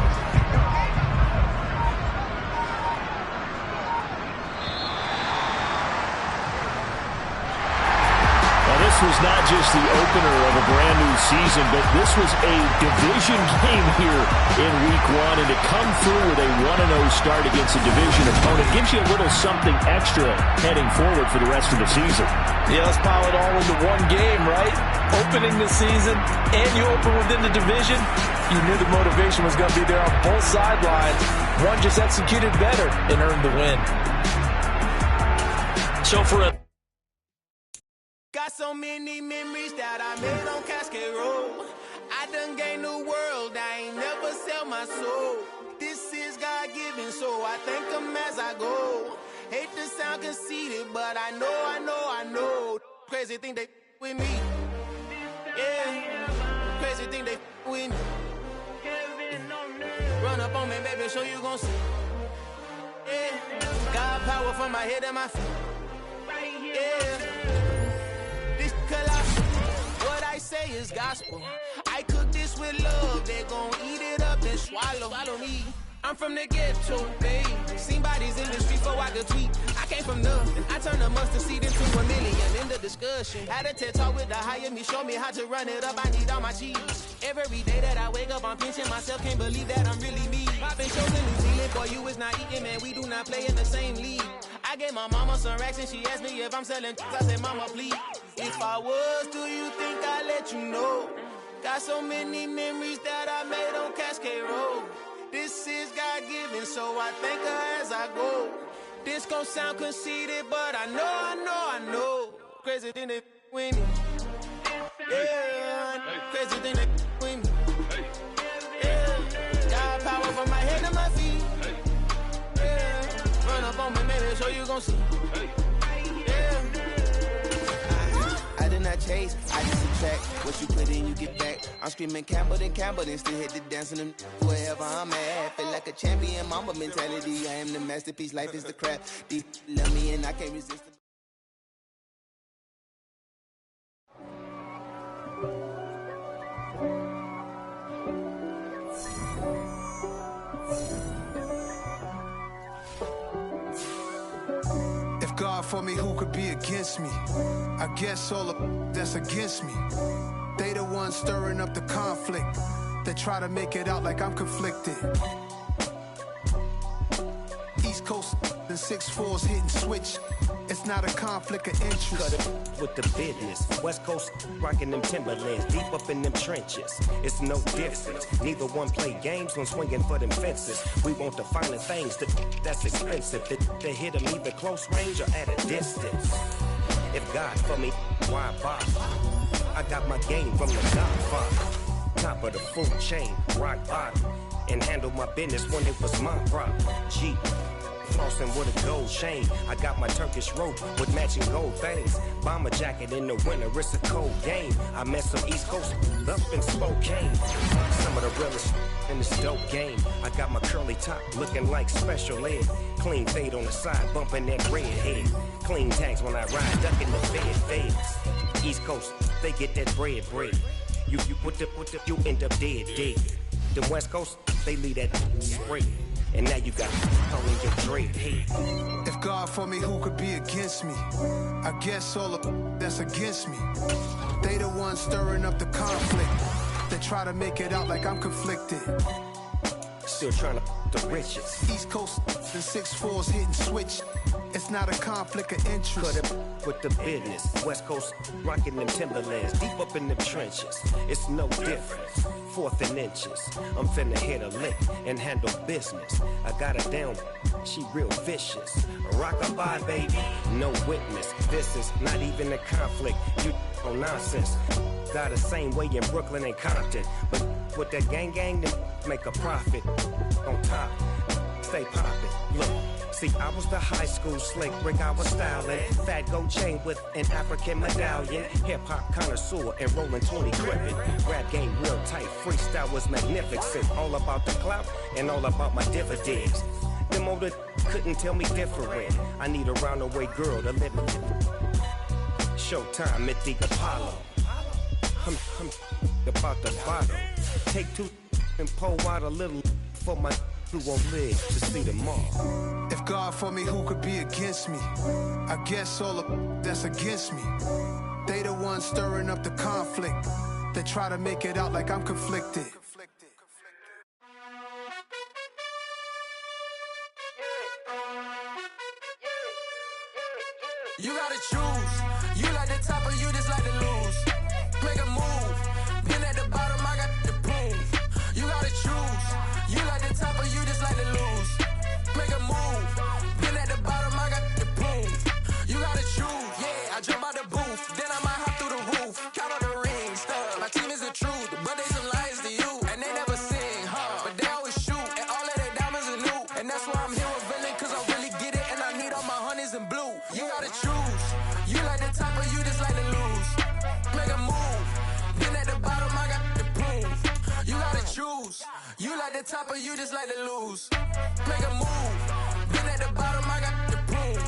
Was not just the opener of a brand new season, but this was a division game here in week 1, and to come through with a 1-0 start against a division opponent gives you a little something extra heading forward for the rest of the season. Yeah, let's pile it all into one game, right? Opening the season, and you open within the division. You knew the motivation was going to be there on both sidelines. One just executed better and earned the win. So for a Got so many memories that I made on Cascade Road. I done gained the world, I ain't never sell my soul. This is God-given, so I thank him as I go. Hate to sound conceited, but I know. Crazy thing they with me. Yeah, crazy thing they with me. Run up on me, baby, so you gon' see. Yeah, God power from my head and my feet. Yeah. What I say is gospel. I cook this with love. They gon' eat it up and swallow me. I'm from the ghetto, babe. Seen bodies in the street before I could tweet. I came from nothing. I turned a mustard seed into $1 million. In the discussion, had a TED talk with the higher me. Show me how to run it up. I need all my cheese. Every day that I wake up, I'm pinching myself, can't believe that I'm really me. Popping shows in New Zealand, boy, you is not eating, man, we do not play in the same league. I gave my mama some racks and she asked me if I'm selling. I said, mama, please. If I was, do you think I'd let you know? Got so many memories that I made on Cascade Road. This is God-given, so I thank her as I go. This gon' sound conceited, but I know. Crazy than they with me. Yeah, crazy than they with me. Yeah, got power from my head to my feet. Yeah, run up on me, maybe, so you gon' see. Yeah. I did not chase, I just subtract. What you put in, you get back. I'm screaming Campbell, then still hit the dancing them wherever I'm at. Feel like a champion, mamba mentality. I am the masterpiece, life is the crap. Deep love me and I can't resist it. If God for me, who could be against me? I guess all of that's against me. They the ones stirring up the conflict. They try to make it out like I'm conflicted. East Coast and 6'4's hitting switch. It's not a conflict of interest. Cut it with the business. West Coast rocking them Timberlands, deep up in them trenches. It's no difference. Neither one play games when swinging for them fences. We want the finer things that's expensive. They hit them either close range or at a distance. If God for me, why bother? I got my game from the Godfather. Top of the food chain, rock bottom. And handle my business when it was my problem. G. Flossing with a gold chain. I got my Turkish rope with matching gold things. Bomber jacket in the winter, it's a cold game. I met some East Coast up in Spokane. Some of the realest in this dope game. I got my curly top looking like special ed. Clean fade on the side, bumping that red head. Clean tags when I ride, ducking the fades. East Coast, they get that bread. You put the, you end up dead. Then West Coast, they leave that spray. And now you got all in your dread head. If God for me, who could be against me? I guess all of that's against me. They the ones stirring up the conflict. They try to make it out like I'm conflicted. Still trying to the riches. East Coast and 6'4's hitting switch. It's not a conflict of interest. Cut it with the business. West Coast rocking them Timberlands, deep up in them trenches. It's no difference. 4th and inches. I'm finna hit a lick and handle business. I got her down, she real vicious. Rock-a-bye, baby, no witness. This is not even a conflict. You on nonsense. Got the same way in Brooklyn and Compton. But with that gang, then make a profit. On top, stay poppin'. Look. See, I was the high school slick Rick, I was styling. Fat gold chain with an African medallion. Hip-hop connoisseur and rolling 20 gripping. Rap game real tight, freestyle was magnificent. All about the clout and all about my dividends. Them older couldn't tell me different. I need a roundaway girl to live in. Showtime at the Apollo. I'm about the bottle. Take 2 and pour out a little for my who won't live to see tomorrow. If God for me, who could be against me? I guess all of that's against me. They the ones stirring up the conflict. They try to make it out like I'm conflicted. You gotta choose. You like the top or you just like to lose. Make a move. Been at the bottom, I got the proof. You gotta choose. You like the top or you just like to lose. Make a move. Been at the bottom, I got the proof. You gotta choose. Yeah, I jump out the booth. Then I might hop through the roof. Count all the rings, stuff. My team is the truth, but they some liars to you. And they never sing, but they always shoot. And all of their diamonds are new. And that's why I'm here with villain, cause I really get it. And I need all my honeys in blue. You gotta choose. You like the top or you just like to lose. Make a move. Been at the bottom, I got the proof. You gotta choose. You like the top or you just like to lose. Make a move. Been at the bottom, I got the proof.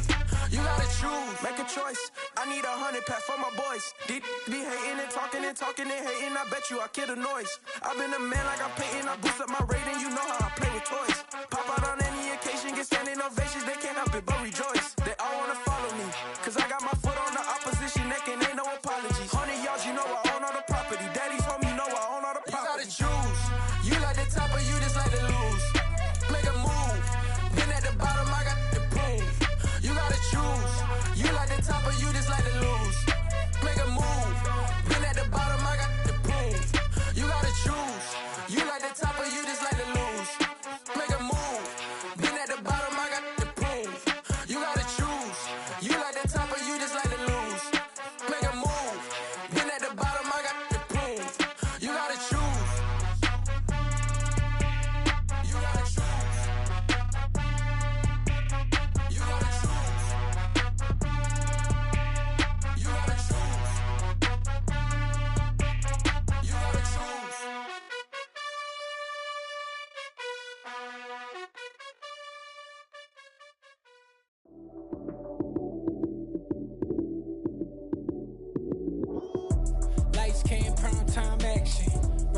You gotta choose. Make a choice. I need 100 pack for my boys. Be hating and talking and hating. I bet you I kill the noise. I've been a man like I'm Peyton. I boost up my rating. You know how I play with toys. Pop out on any occasion, get standing ovations. They can't help it but rejoice. They all wanna follow me, cause I got my foot on the opposition neck and ain't no apologies. 100 yards, you know I own all the property. Daddy's home, you know I own all the property.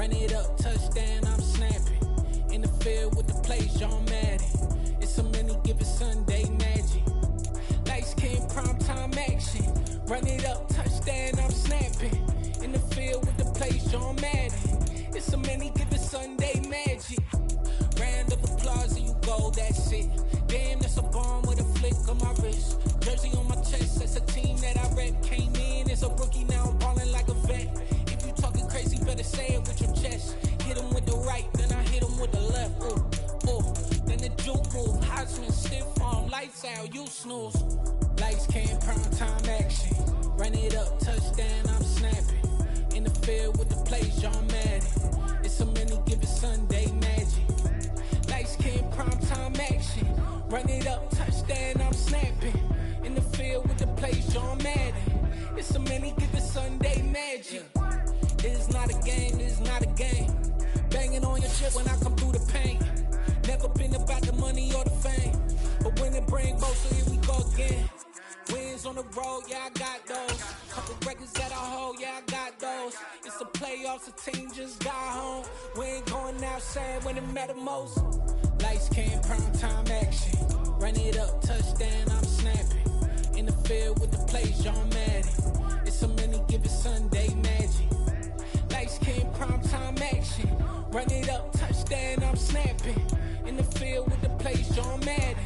Run it up, touchdown, I'm snapping. In the field with the plays, John Madden. It's so many given Sunday magic. Lights came primetime action. Run it up, touchdown, I'm snapping. In the field with the plays, John Madden. It's so many given Sunday magic. Round of applause and you go, that's it. Damn, that's a bomb with a flick on my wrist. Jersey on my chest, that's a team that I rep. Came in as a rookie, now I'm ballin' like a vet. If you talking crazy, better say it with your chest. Hit him with the right, then I hit him with the left. Ooh, ooh. Then the juke move, Heisman stiff arm, lights out, you snooze. Lights came, prime time action. Run it up, touchdown, I'm snapping. In the field with the plays, John Madden. It's so many given Sunday magic. Lights came, prime time action. Run it up, touchdown, I'm snapping. In the field with the plays, John Madden. It's so many given Sunday magic. It is not a game, it is not a game. Banging on your chip when I come through the paint. Never been about the money or the fame. But when it bring both, so here we go again. Wins on the road, yeah, I got those. Couple records that I hold, yeah, I got those. It's the playoffs, the team just got home. We ain't going outside when it matter most. Lights came, prime time action. Run it up, touchdown, I'm snapping. In the field with the plays, John Madden. It's so many given Sunday magic. Lights came, prime time action. Run it up, touchdown, I'm snapping. In the field with the plays, John Madden.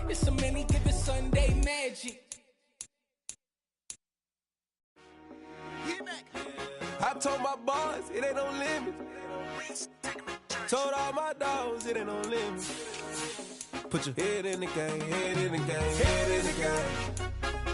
It's so many given Sunday magic. I told my boys, it ain't no limit. Told all my dogs, it ain't no limit. Put your head in the game, head in the game, head in the game.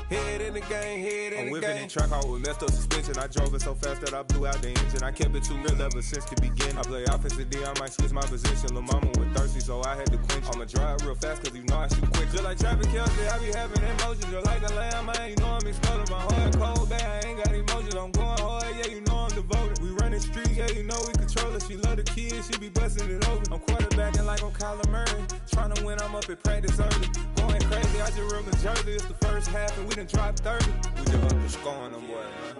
Head in the game, head in the game. I'm whipping in track out with messed up suspension. I drove it so fast that I blew out the engine. I kept it too real ever since the beginning. I play offensive D, I might switch my position. Lil' mama was thirsty, so I had to quench. I'ma drive real fast, cause you know I shoot quick. Just like Travis Kelce, I be having emotions. Just like a lamb, man, you know I'm exploding. My heart cold, bad, I ain't got emotions. I'm going hard, yeah, you know I'm devoted. We running streets, yeah, you know we control it. She love the kids, she be busting it over. I'm quarterbacking like I'm Kyler Murray. Trying to win, I'm up at practice early. Going crazy, I just real the jersey. It's the first half and we done dropped 30. We just up to scoring them boys, man.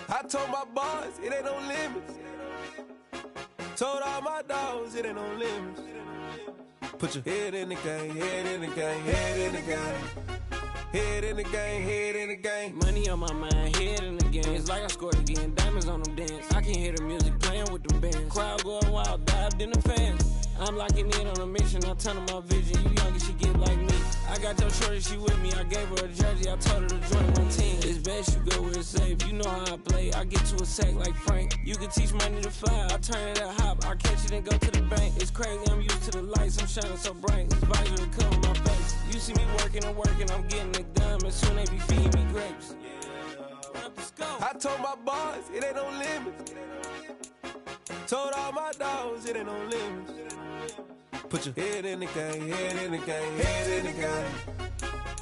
I told my boys, it ain't no limits. Told all my dogs, it ain't no limits. Put your head in the game, head in the game, head in the game. Head in the game, head in the game. Money on my mind, head in the game. It's like I scored again, diamonds on them dance. I can hear the music playing with them bands. Crowd going wild, dived in the fans. I'm locking in on a mission, I turn on my vision. You young and she get like me. I got your shorty, she with me. I gave her a jersey, I told her to join my team. It's best you go where it's safe. You know how I play, I get to a sack like Frank. You can teach money to fly, I turn it up hop. I catch it and go to the bank. It's crazy, I'm used to the lights, I'm shining so bright. This visor will cover my face. You see me working and working, I'm getting it done. And soon they be feeding me grapes. I told my boys, it ain't no limits. Told all my dogs, it ain't no limits. Put your head in the game, head in the game, head in the game.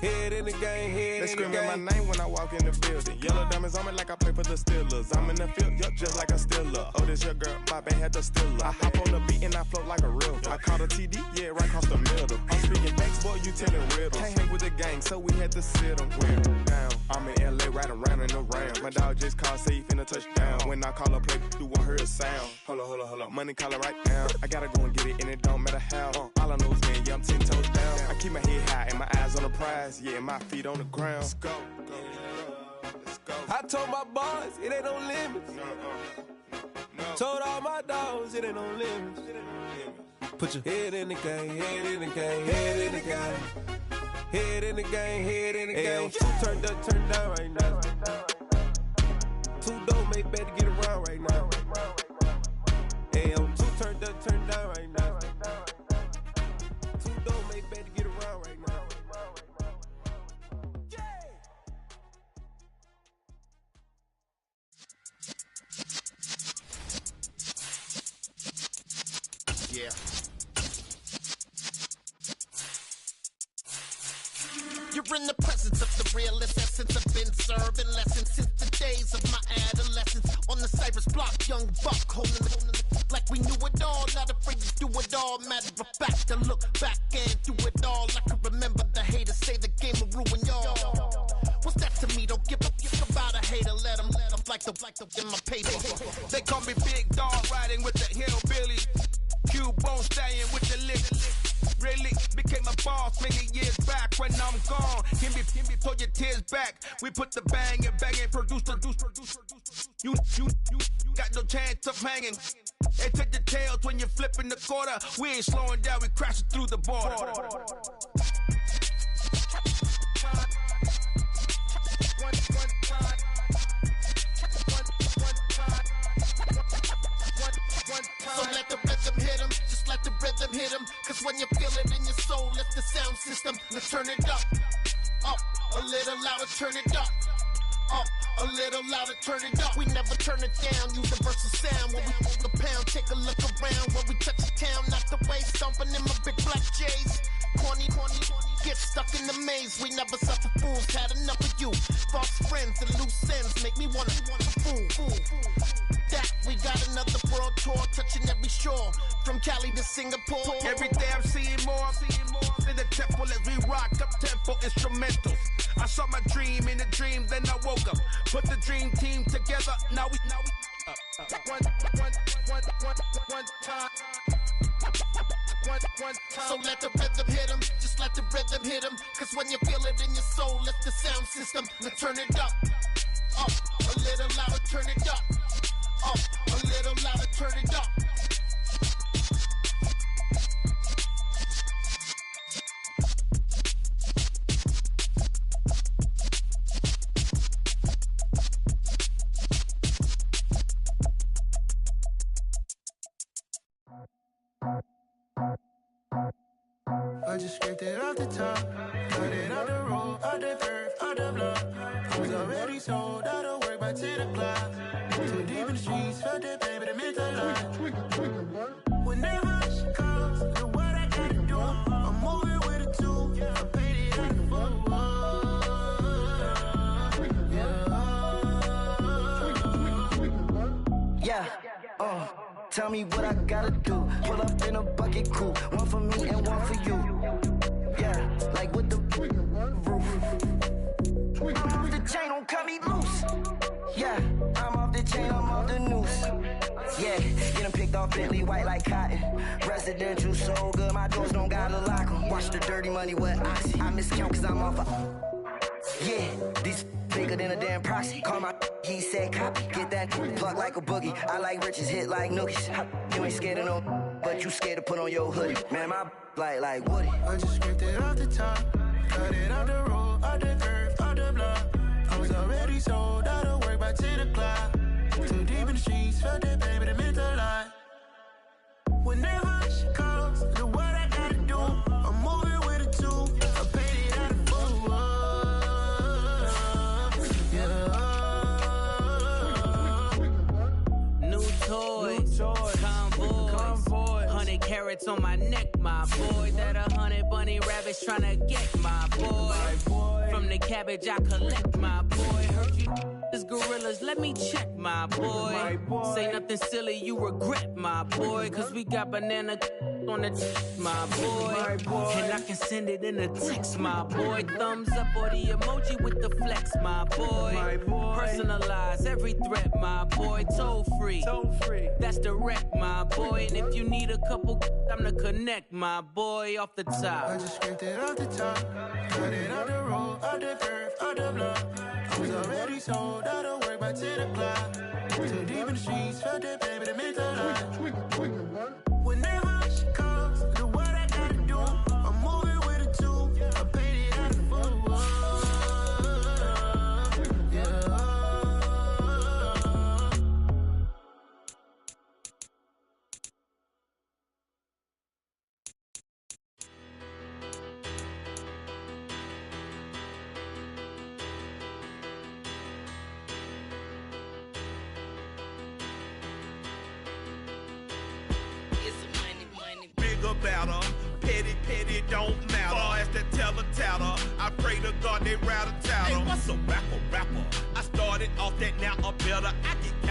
Head in the game, head in the game. They screaming my name when I walk in the building. Yellow diamonds on me like I play for the Steelers. I'm in the field, yup, just like a Steeler. Oh, this your girl, my band had the Steeler. I hop on the beat and I float like a river. I caught a TD, yeah, right across the middle. I'm speaking thanks, boy, you telling riddles. Can't hang with the gang, so we had to sit them down. I'm in LA, riding round and around. My dog just called, say he finna touchdown. When I call a play, you won't hear a sound. Hold up, money calling right now. I gotta go and get it, and it don't matter how. All I know is, man, yeah, I'm 10 toes down. I keep my head high and my eyes on the prize. Yeah, my feet on the ground. Let's go. Let's go. I told my boys, it ain't no limits. No. Told all my dogs, it ain't no limits. Put your head in the game, head in the game, head in the game. Head in the game, head in the game. Turned up, turned down right now. Two dope, make better get around right now. Hey, I'm two turned up, turned down right now. Two dope, make better get around right now. Yeah. You're in the presence of the realest essence. I've been serving lessons since the days of my adolescence. On the Cypress block, young buck holding the like we knew it all. Not afraid to do it all. Matter of fact, to look back and do it all. I can remember the haters say the game will ruin y'all. What's that to me? Don't give a fuck about a hater. Let them in my paper. They call me Big Dog, riding with the hillbillies. Cube-Bone stallion with the lick. Really became a boss many years back. When I'm gone, Him me pull your tears back. We put the bang and produce. You got no chance of hanging. They take the tails when you're flipping the quarter. We ain't slowing down, we crashing through the border. So let the rhythm hit him, just let the rhythm hit him. Cause when you feel it in your soul, lift the sound system. Let's turn it up, a little louder, turn it up. A little louder, turn it up. We never turn it down, universal sound. When we hold the pound, take a look around. When we touch the town, not the way, stomping in my big black J's. Corny, get stuck in the maze. We never suffer fools, had enough of you. False friends and loose ends make me wanna fool. That we got another world tour, touching every shore, from Cali to Singapore. Every day I'm seeing more in the temple as we rock up tempo instrumentals. I saw my dream in a dream, then I woke up. Put the dream team together, now we one time. So let the rhythm hit him, just let the rhythm hit him. Cause when you feel it in your soul, lift the sound system. Let's turn it up, a little louder, turn it up. A little louder, turn it up. I just scraped it off the top, got it out the road, out the curve, out the block. I was already sold out of work by 10 o'clock. Too deep in the streets, felt that pain, but it meant a lot. Whenever she calls, do what I gotta do. I'm moving with a two, I paid it out the book. Yeah, tell me what I gotta do. Pull up in a bucket crew, one for me and one for you. Yeah, like with the roof. I'm off the chain, don't cut me loose. Yeah, I'm off the chain, I'm off the noose. Yeah, get them picked off Bentley, white like cotton. Residential so good, my doors don't gotta lock them. Watch the dirty money with oxy. I miscount cause I'm off yeah, these bigger than a damn proxy. Call my he said copy. Get that plug like a boogie. I like riches, hit like nookies. You ain't scared of no, but you scared to put on your hoodie. Man, my like Woody. I just scraped it off the top, got it out the road, out the curve, out the block. I was already sold out of work by 10 o'clock. Too deep in the streets, felt that pain, but it meant a lot. Whenever she calls, do what I gotta do. I'm moving with a two, I paid it out of full. New toys, convoys, 100 carats on my neck, my boy. That 100 bunny rabbits tryna get my boy. From the cabbage I collect, my boy. Heard you is gorillas, let me check, my boy. Say nothing silly, you regret, my boy. Cause we got banana on the my boy. And I can send it in a text, my boy. Thumbs up or the emoji with the flex, my boy. Personalize every threat, my boy. Toll free, that's direct, my boy. And if you need a couple, I'm the connect, my boy. Off the top, I just scraped it off the top, got it out the road, out the curve, out the block. I was already sold out of work by 10 o'clock. Too deep in the streets, felt that pain, but it meant a lot. Whenever she calls, do what I gotta do. I'm moving with a two, I paid it out of about her. Petty, don't matter. Far as that teller, I pray to God they rattle tattle. Hey, what's a rapper? I started off that, now a better. I get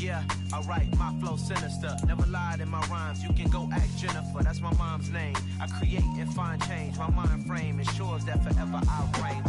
Yeah, alright, my flow sinister. Never lied in my rhymes, you can go ask Jennifer. That's my mom's name. I create and find change. My mind frame ensures that forever I reign.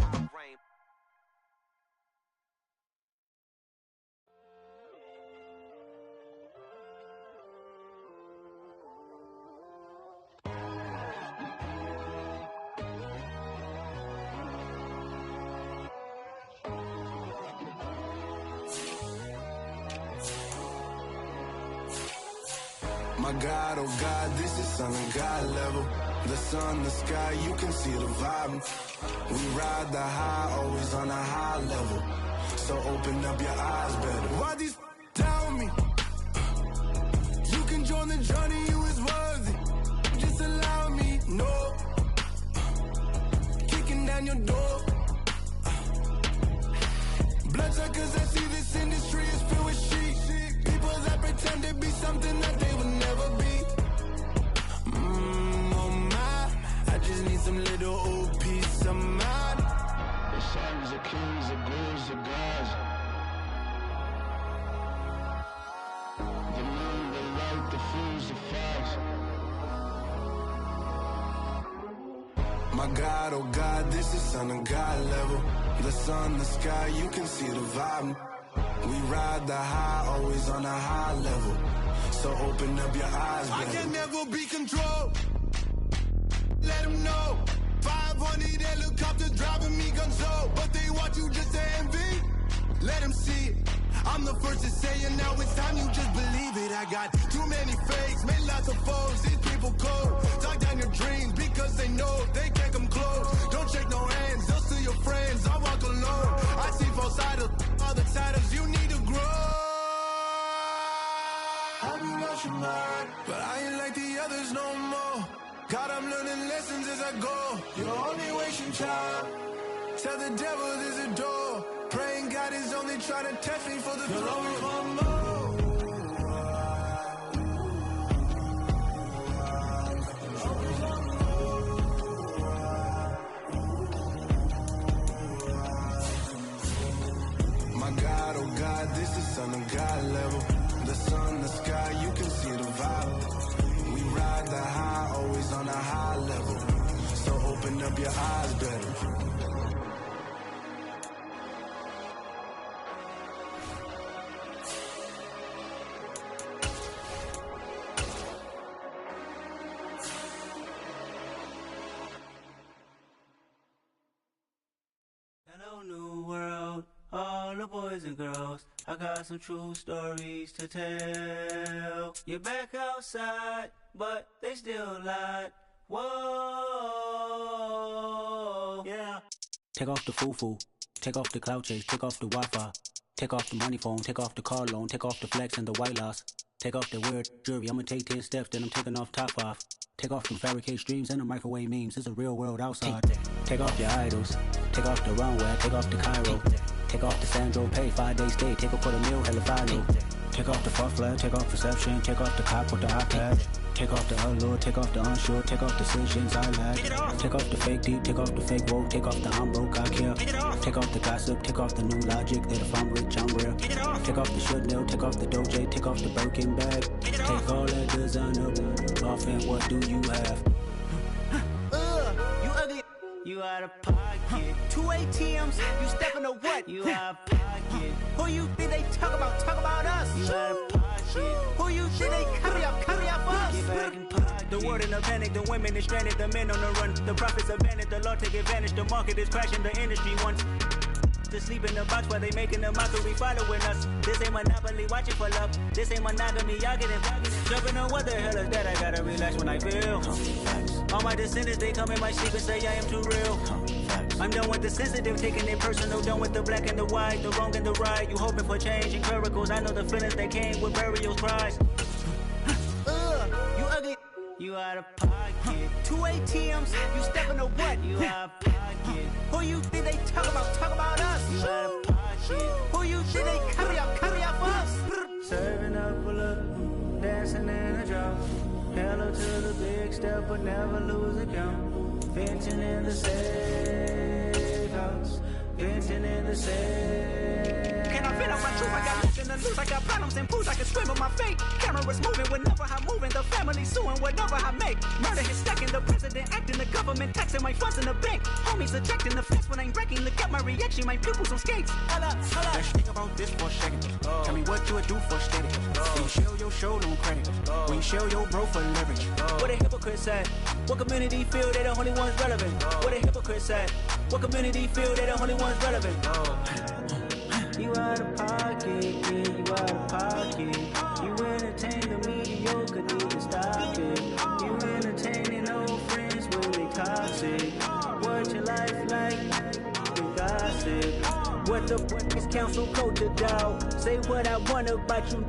My God, oh God, this is Son of God level. The sun, the sky, you can see the vibe. We ride the high, always on a high level. So open up your eyes better. Why these tell me? You can join the journey, you is worthy. Just allow me, no. Kicking down your door. Bloodsuckers, I see this industry is filled with sheep. People that pretend to be something that they will never be. Oh my, I just need some little old peace of mind. The sons of kings, the ghouls, the gods. The moon, the light, the fools, the facts. My God, oh God, this is Son of God level. The sun, the sky, you can see the vibe. We ride the high, always on a high level. So open up your eyes, baby. I can never be controlled. Let them know. 500 helicopters driving me gonzo. But they want you just to envy. Let them see it. I'm the first to say it, now it's time you just believe it. I got too many fakes, made lots of foes. These people cold. Talk down your dreams because they know they can't come close. Don't shake no hands, they'll steal your friends. I walk alone. I see false idols, other titles, you need to grow. Have you lost your mind? But I ain't like the others no more. God, I'm learning lessons as I go. You're only wasting time. Tell the devil there's a door. Praying God is only trying to test me for the throne. My God, oh God, this is Son of God level. The sun, the sky, you can see the vibe. We ride the high, always on a high level. So open up your eyes better. Hello, new world, all the boys and girls. I got some true stories to tell. You're back outside, but they still lied. Whoa, yeah. Take off the foo-foo, take off the cloud chase, take off the Wi-Fi, take off the money phone, take off the car loan, take off the flex and the white loss. Take off the weird jewelry, I'ma take 10 steps, then I'm taking off top off. Take off them fabricated streams and the microwave memes, it's a real world outside. Take off your idols, take off the runway, take off the Cairo. Take off the Sandro pay, 5-day stay, take a $250,000, hella follow. Take off the fuck flag, take off perception, take off the cop with the iPad. Take off the allure, take off the unsure, take off decisions I lack. Take off the fake deep, take off the fake woke, take off the I'm broke, I care. Take off the gossip, take off the new logic that if I'm rich, I'm real. Take off the Chanel, take off the Doja, take off the Birkin bag. Take all that designer off and what do you have? You ugly, you out of pocket. 2 ATMs, you stepping to what? You out of pocket. Who you think they talk about? Talk about us. You out of pocket. Who you think they carry up us? Get back in pocket. The world in a panic, the women is stranded, the men on the run. The profits abandoned, the law take advantage. The market is crashing, the industry wants to sleep in the box while they making a mockery following us. This ain't Monopoly, watching for love. This ain't monogamy, y'all getting jumping on what the hell is that? I gotta relax when I feel. All my descendants, they come in my sleep and say I am too real. I'm done with the sensitive, taking it personal. Done with the black and the white, the wrong and the right. You hoping for change and miracles. I know the feelings that came with burial cries. You ugly, you out of pocket. 2 ATMs, you stepping to what? You out of pocket. Who you think they talk about? Talk about us. You out of pocket. Who you think they carry up us? Serving up a look, dancing in a drop. Hello to the big step, but never lose a count. Venting in the safe house, venting in the safe. Can I I feel I'm my truth. I got nothing to lose. I got problems and booze. I can swim with my fate. Cameras moving whenever I'm moving. The family suing whatever I make. Murder is stacking. The president acting. The government taxing my funds in the bank. Homies ejecting the fence when I'm breaking. Look at my reaction. My pupils on skates. Hold up. Let's think about this for a second. Tell me what you would do for steady. When you show your show no credit. When you show your bro for leverage. What a hypocrite said. What community feel they the only ones relevant? What a hypocrite said. What community feel they the only ones relevant? You out of pocket, yeah, you out of pocket. You entertain the mediocre, need to stop it. You entertaining old friends when they toxic. What your life like? You gossip. What the fuck is council culture, dog? Say what I want about you,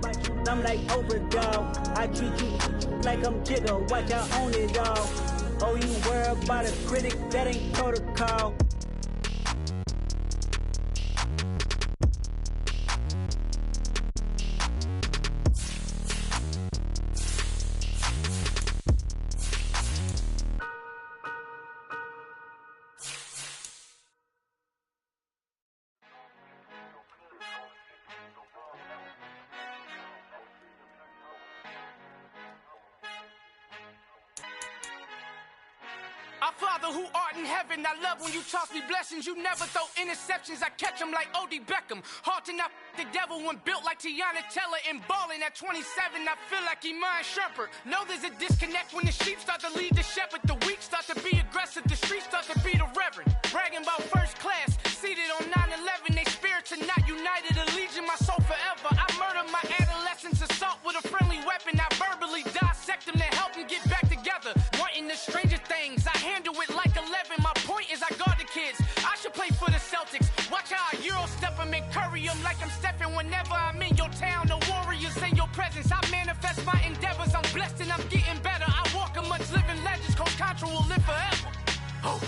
I'm like overdog. I treat you like I'm Jigga, watch I own it all. Oh, you worry about a critic, that ain't protocol. Our Father who art in heaven, I love when you toss me blessings. You never throw interceptions, I catch them like O.D. Beckham. Hard to not the devil when built like Tiana Teller. And balling at 27, I feel like Iman Shumpert. Know there's a disconnect when the sheep start to lead the shepherd. The weak start to be aggressive, the streets start to be the reverend. Bragging about first class, seated on 9/11. They spirits are not united, a legion, my soul forever. I murder my adolescence, assault with a friendly weapon. I verbally dissect them to help them get back together. Wanting the stranger things, I handle it like 11. My point is I guard the kids. I should play for the Celtics. Watch how I Euro step them and curry them like I'm stepping. Whenever I'm in your town, the warriors in your presence. I manifest my endeavors. I'm blessed and I'm getting better. I walk amongst living legends. Coach Contra will live forever. Oh.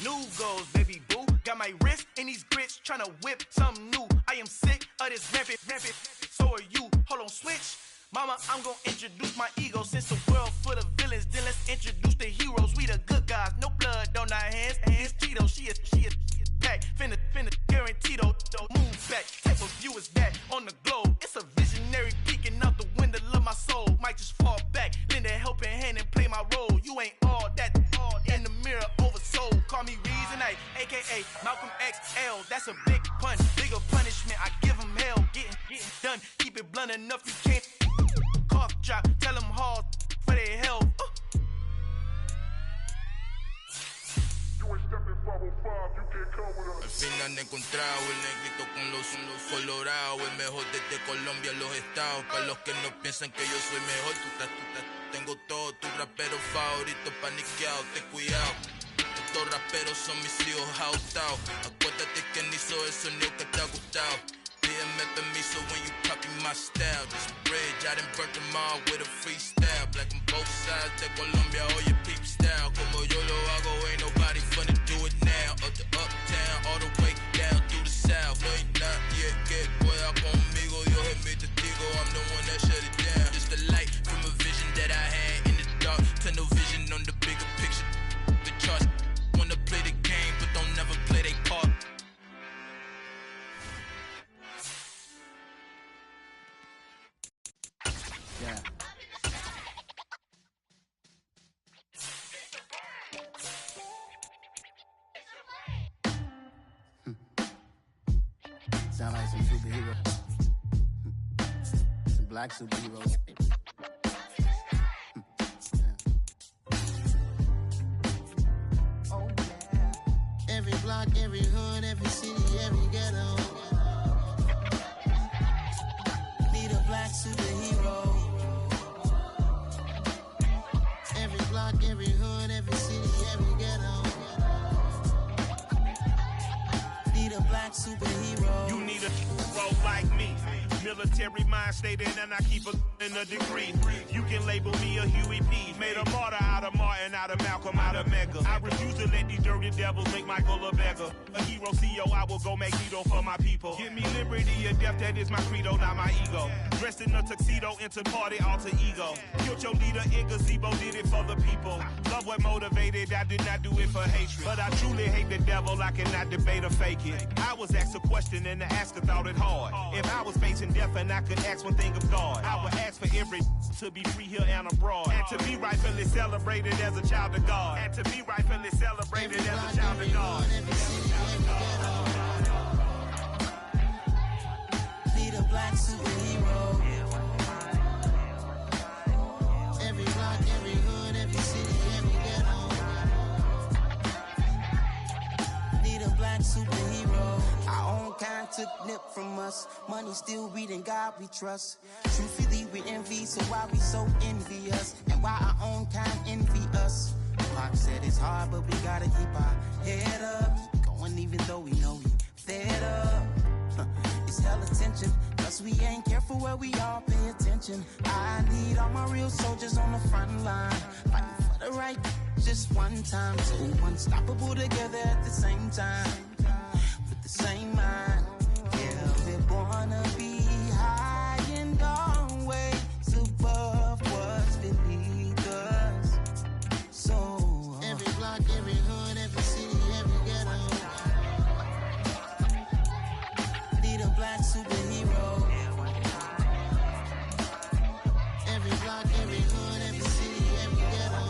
New goals, baby boo. Got my wrist in these grits, tryna whip something new. I am sick of this rampant. So are you. Hold on, switch. Mama, I'm gonna introduce my ego. Since the world full of villains, then let's introduce the heroes. We the good guys, no blood on our hands. Hands Tito, she is back. Finna, guaranteed. Move back. Type of view is that on the globe? It's a visionary peeking out the window of my soul. Might just fall back, lend a helping hand and play my role. You ain't all that. In the mirror, oversold. Call me Reason A, aka Malcolm XL. That's a big pun, bigger punishment. I give him hell, getting done. Keep it blunt enough, you can't. Cough drop, tell them hard for their health. Al final he encontrado el negrito con los colorados. El mejor desde Colombia, los estados. Para los que no piensan que yo soy mejor, tengo todo, tu rapero favorito paniqueado, ten cuidado. Estos raperos son mis hijos ajustados. Acuérdate que ni hizo el sonido que te ha gustado. Pídeme permiso when you copy my style. This bridge, I done burnt them all with a freestyle. Black on both sides de Colombia, oye peep style. Como yo lo hago, ain't nobody finna do it now. Up to uptown, all the way down through the south. No hay nadie que pueda conmigo, Dios es mi testigo. I'm the one that shut it down. Just the light from a vision that I had in the dark. Tunnel vision on the bigger picture. The charts wanna play the game, but don't never play their part. Yeah. Sound like some superheroes. Some black superheroes. Oh yeah. Every block, every hood, every city, every ghetto. Need a black superhero. Every block, every hood, every city, every ghetto. Need a black superhero. You need a role like me. Military mind stated, and I keep in a degree. You can label me a Huey P. Made a martyr out of Martin, out of Malcolm, out of Mega. I refuse to let these dirt converted devils make Michael a beggar. A hero CEO, I will go Magneto for my people. Give me liberty or death, that is my credo, not my ego. Dressed in a tuxedo, into party, alter ego. Killed your leader in gazebo, did it for the people. Love what motivated, I did not do it for hatred. But I truly hate the devil, I cannot debate or fake it. I was asked a question and the asker thought it hard. If I was facing death and I could ask one thing of God, I would ask for every to be free here and abroad. And to be rightfully celebrated as a child of God. And to be rightfully celebrated as a child of God. Need a black superhero. Every block, every hood, every city, every ghetto. Need a black superhero. Our own kind took nip from us. Money still reading God we trust. Truthfully we envy, so why we so envious? And why our own kind envy us? Pac said it's hard, but we gotta keep our head up. Going even though we know we fed up. It's hell attention, cause we ain't careful where we all pay attention. I need all my real soldiers on the front line, fighting for the right just one time. So unstoppable together at the same time, with the same mind. Yeah, we wanna be high and always above what's beneath us. So every block, every hood, every city, every ghetto. Need a black superhero. Every block, every hood, every city, every ghetto.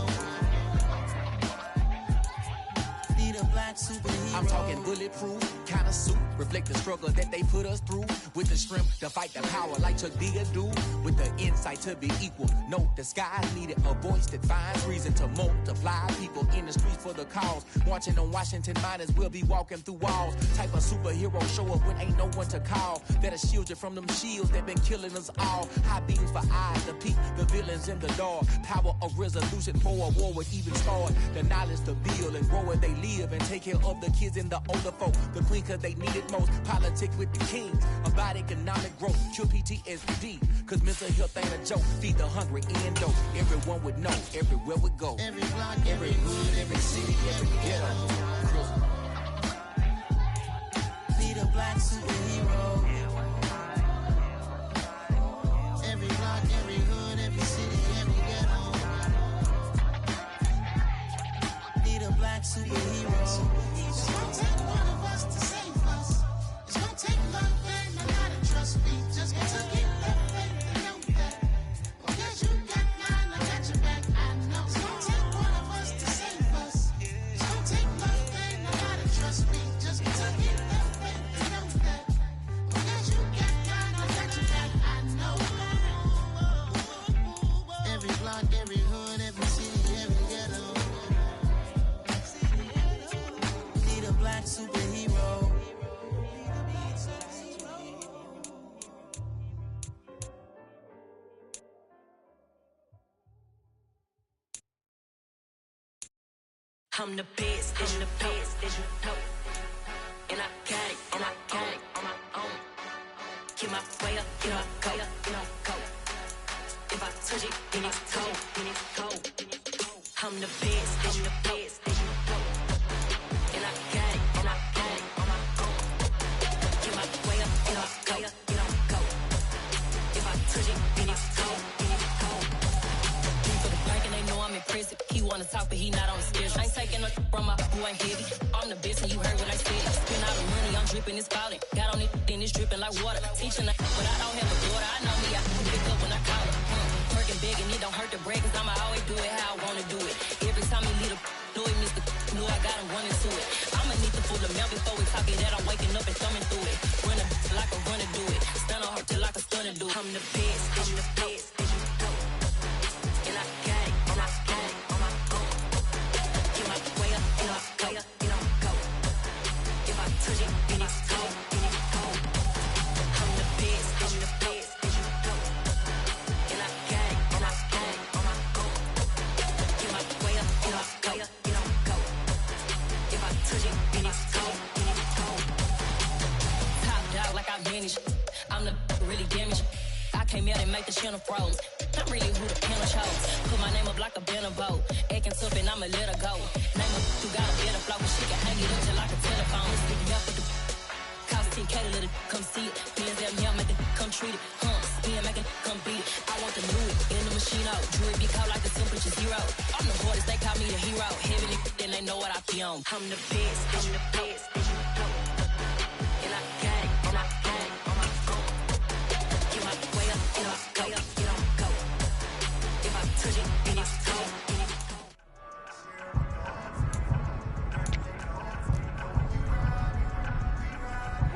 Need a black superhero. I'm talking bulletproof kind of suit, reflect the struggle that they put us through. With the strength to fight the power like Chuck D do. With the insight to be equal. Note the skies needed a voice that finds reason to multiply. People in the streets for the cause. Marching on Washington, might as well be walking through walls. Type of superhero show up when ain't no one to call. That'll shield you from them shields that been killing us all. High beams for eyes to peek the villains in the dark. Power of resolution for a war would even start. The knowledge to build and grow where they live and take care of the kids and the older folk. The queen cause they need it most. Politics with the kings. About economic growth. Cure PTSD. Cause mental health ain't a joke. Feed the hungry and dope. Everyone would know. Everywhere we go. Every block, every hood, every city, every ghetto. Need a black superhero. Every block, every hood, every city, every ghetto. Need a black superhero. It's gonna take one of us to save us. It's gonna take love and a lot of trust. We just gotta get that faith and know that. Because you got mine, I got your back. I know. It's gonna take one of us to save us. It's gonna take love and a lot of trust. We just gotta get that faith and know that. Because you got mine, I got your back. I know. Every block, every hood, every city, every ghetto. Need a black superhero. I'm the best, I'm the best, as you know. And I got it, and I got it on my own. Get my way up, get my go, get my go. If I touch it, then it's cold, then it's cold. I'm the best, I'm the best, as you know. And I got it, and I got it on my own. Get my way up, get my go, get my go. If I touch it, then it's cold, then it's cold. For the bank and they know I'm impressive. He wanna talk, but he not on the schedule. I ain't taking no from my who ain't heavy. I'm the best and you heard what I said. Spend all the money, I'm dripping, it's falling. Got on it, then it's dripping like water. Teaching but I don't have a daughter. I know me, I can pick up when I call her. Working big and it don't hurt to break, cause I'ma always do it how I wanna do it. Every time he lead a do it, Mr. Knew I got him running to it. I'ma need to pull the mail before we talk it that I'm waking up and thumbing through it. Run a like a runner do it. Stun on her till like a stunner do it. I'm the best, I'm the best, as you know. And I got it, and I got it on my own. Get my way up, and I go, and I go. If I touch it, then it's cold, then it's cold. I'm the best, as you know. And I got it, and I got it on my own. Get my way up, and I go, and I go. If I touch it, then it's cold, then it's cold. Top dog like I manage. I'm the really damaged. I came out and make the channel froze. I'm really who the panel chose. Put my name up like a banner boat. Acting tough and I'ma let her go. Name her, you got a better flow. She on. I'm the best, and you know. And I got it, and I got it on my own. Get my way up, get on go, get on go. If I touch it, then it's cold.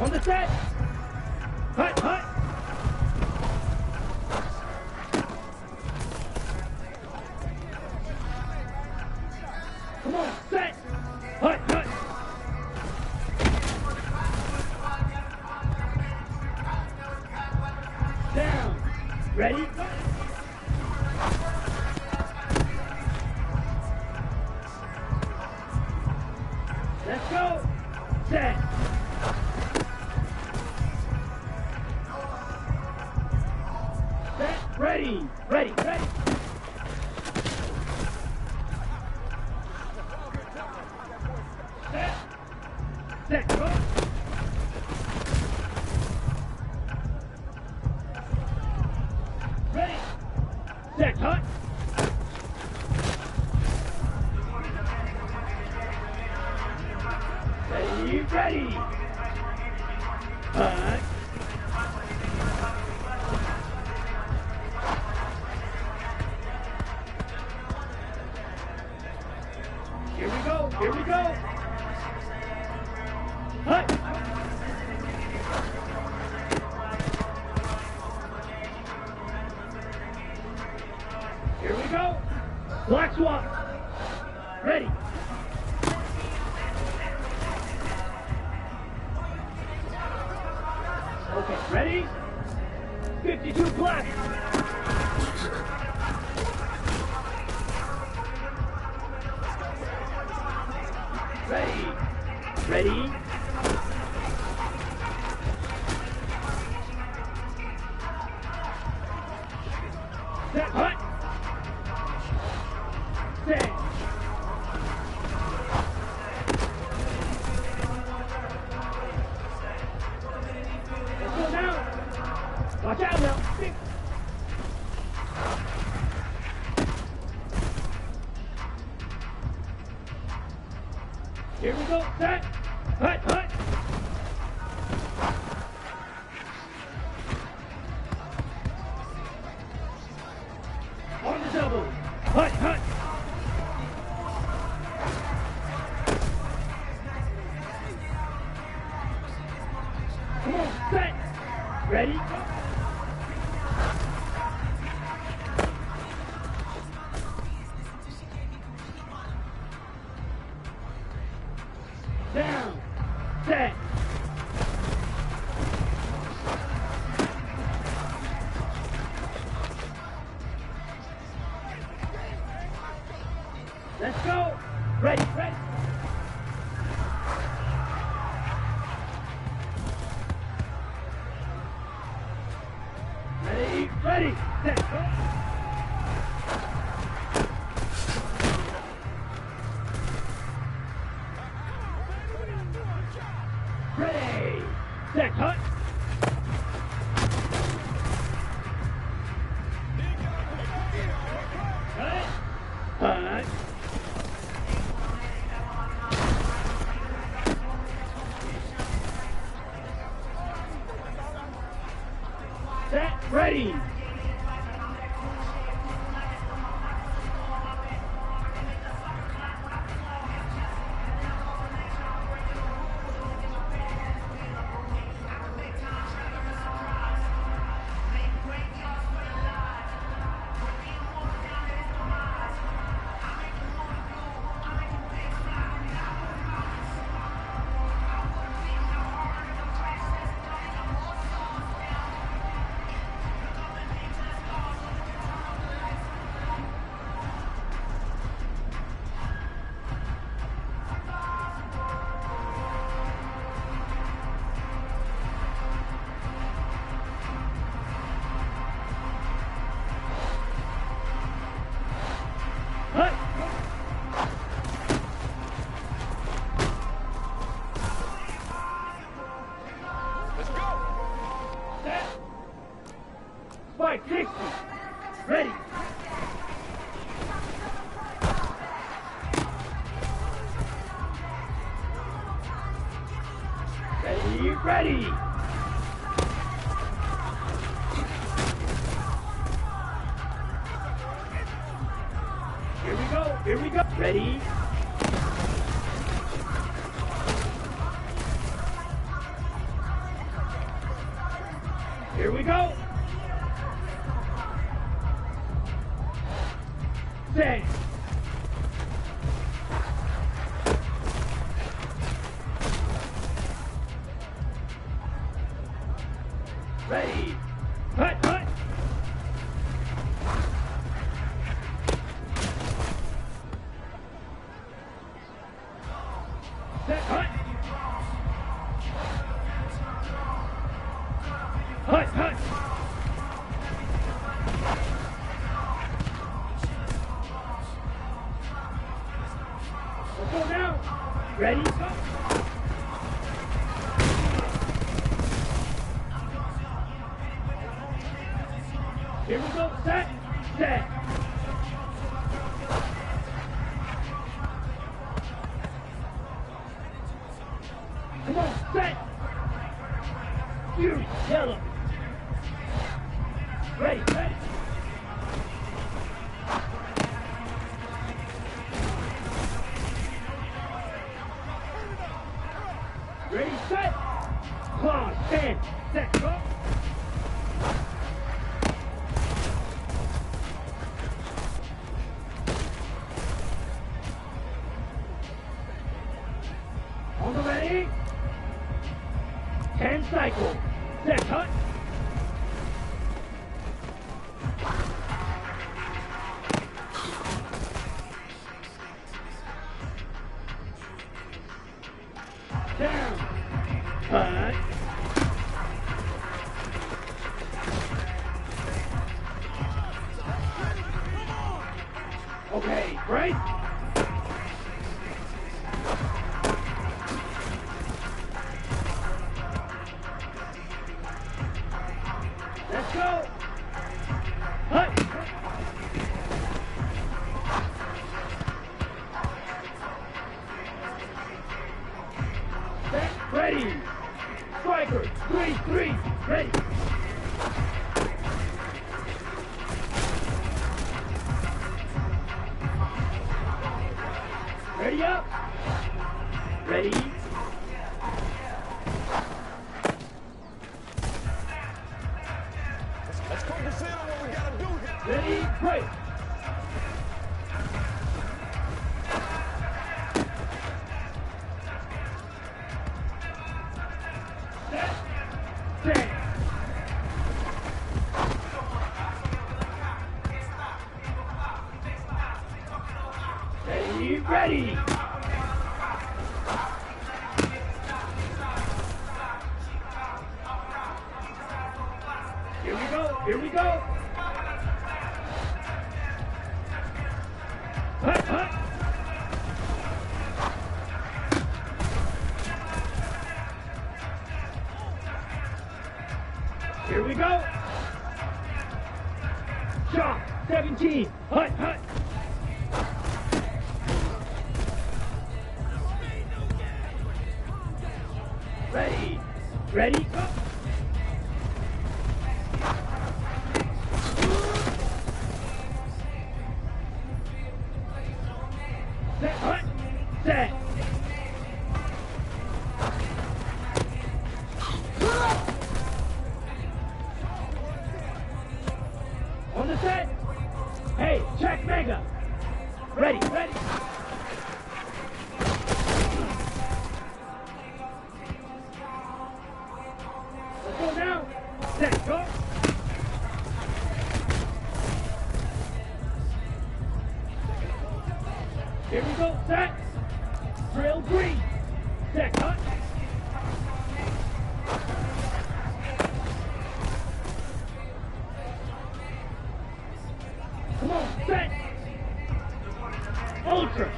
On the set. Hut, hut. Come on, set. Hut, hut. Down. Ready? Let's go. Set. Set. Ready. Ready. Ready. Set. Set. Go. Ready. Set. Hut. Ready. Ready. Hut. Here we go. Here we go. Hut. Here we go. Black swap. Ready. Okay, ready? 52 black. Ready. Ready. Set. Hut. Set. Let's go now. Watch out now. Here we go. Set. Hut. Hut. On the double. Hut. Hut. Come on. Set. Ready? Down. Set. Let's go. Ready, ready. Ready, ready. Set. Go. Ready. Set. Hut. Hut. Hut. Set. Ready. ready. Here we go. Here we go. Ready. Here we go. Set. Ready. Hut, hut. Set, hut. Hut, hut. Let's go now. Ready, go. Here we go. Set. Set. Come on. Set. Fury. Yellow. Ready. Ready. Ready. Set. Claw. Stand. Set. Go. On the ready. 10 cycle. Set, hut. Down. Hut. Okay, right. Let's go. Hut. Set. Ready. Striker. 3-3. Ready. Ready up. Ready. Let's focus in on what we gotta do here. Ready, break. Set. Set. Ready, ready. Here we go, here we go. Hut, hut. Here we go. Shot, 17. Hut, hut. Ready, ready, go. Set, hut, set. On the set. Hey, check Mega. Ready, ready. Let's go now. Set, go. Here we go, set. Drill green. Set, hut. Come on, set. Ultra.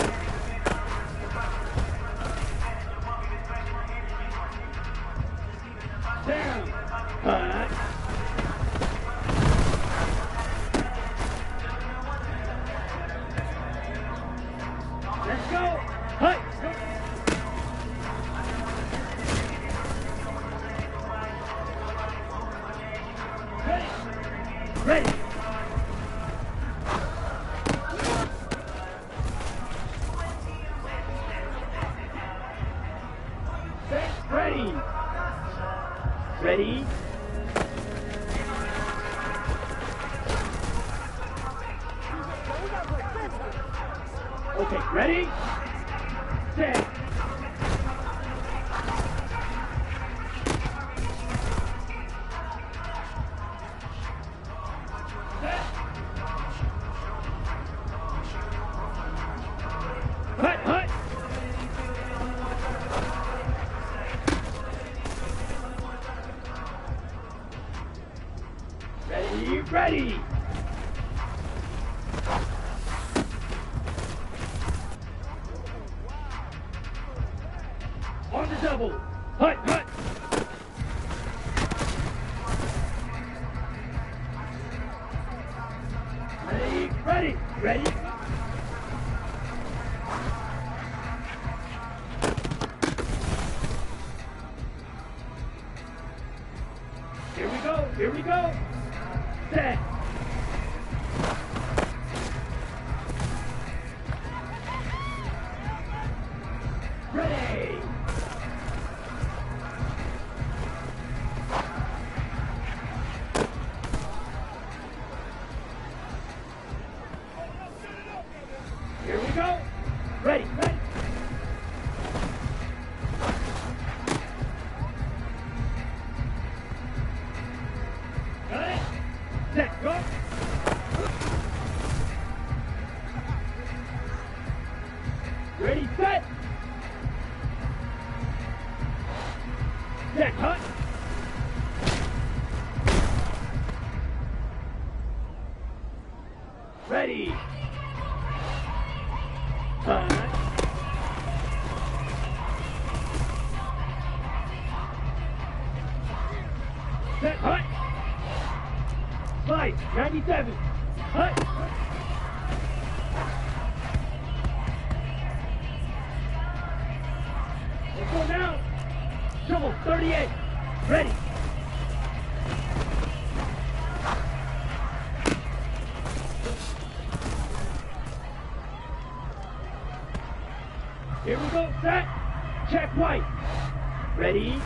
Down. Hut. Let's go. Hut. Ready. Ready. Okay, ready? Set. Hut, hut. Ready, ready. On the double. Hut, hut. Ready, ready, ready. Here we go, here we go. Set. Ready. Here we go. Ready, ready. Got it. Set, go. Ready, set. Set, hut. Ready. Hut. Set, hut. Slide, 97. Hut. Let's go now. Shovel, 38. Ready. Here we go, set. Check white. Ready.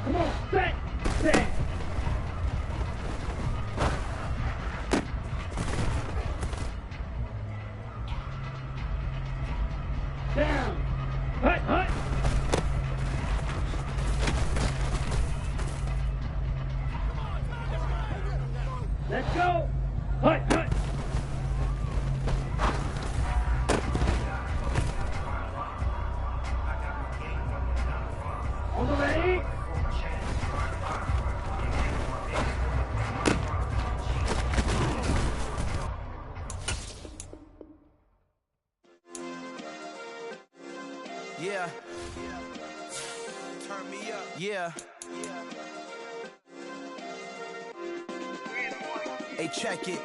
Come on, set. Set. Down. Hut, hut. Let's go. Hut, hut. On the ready. Yeah. Turn me up. Yeah. Hey, check it.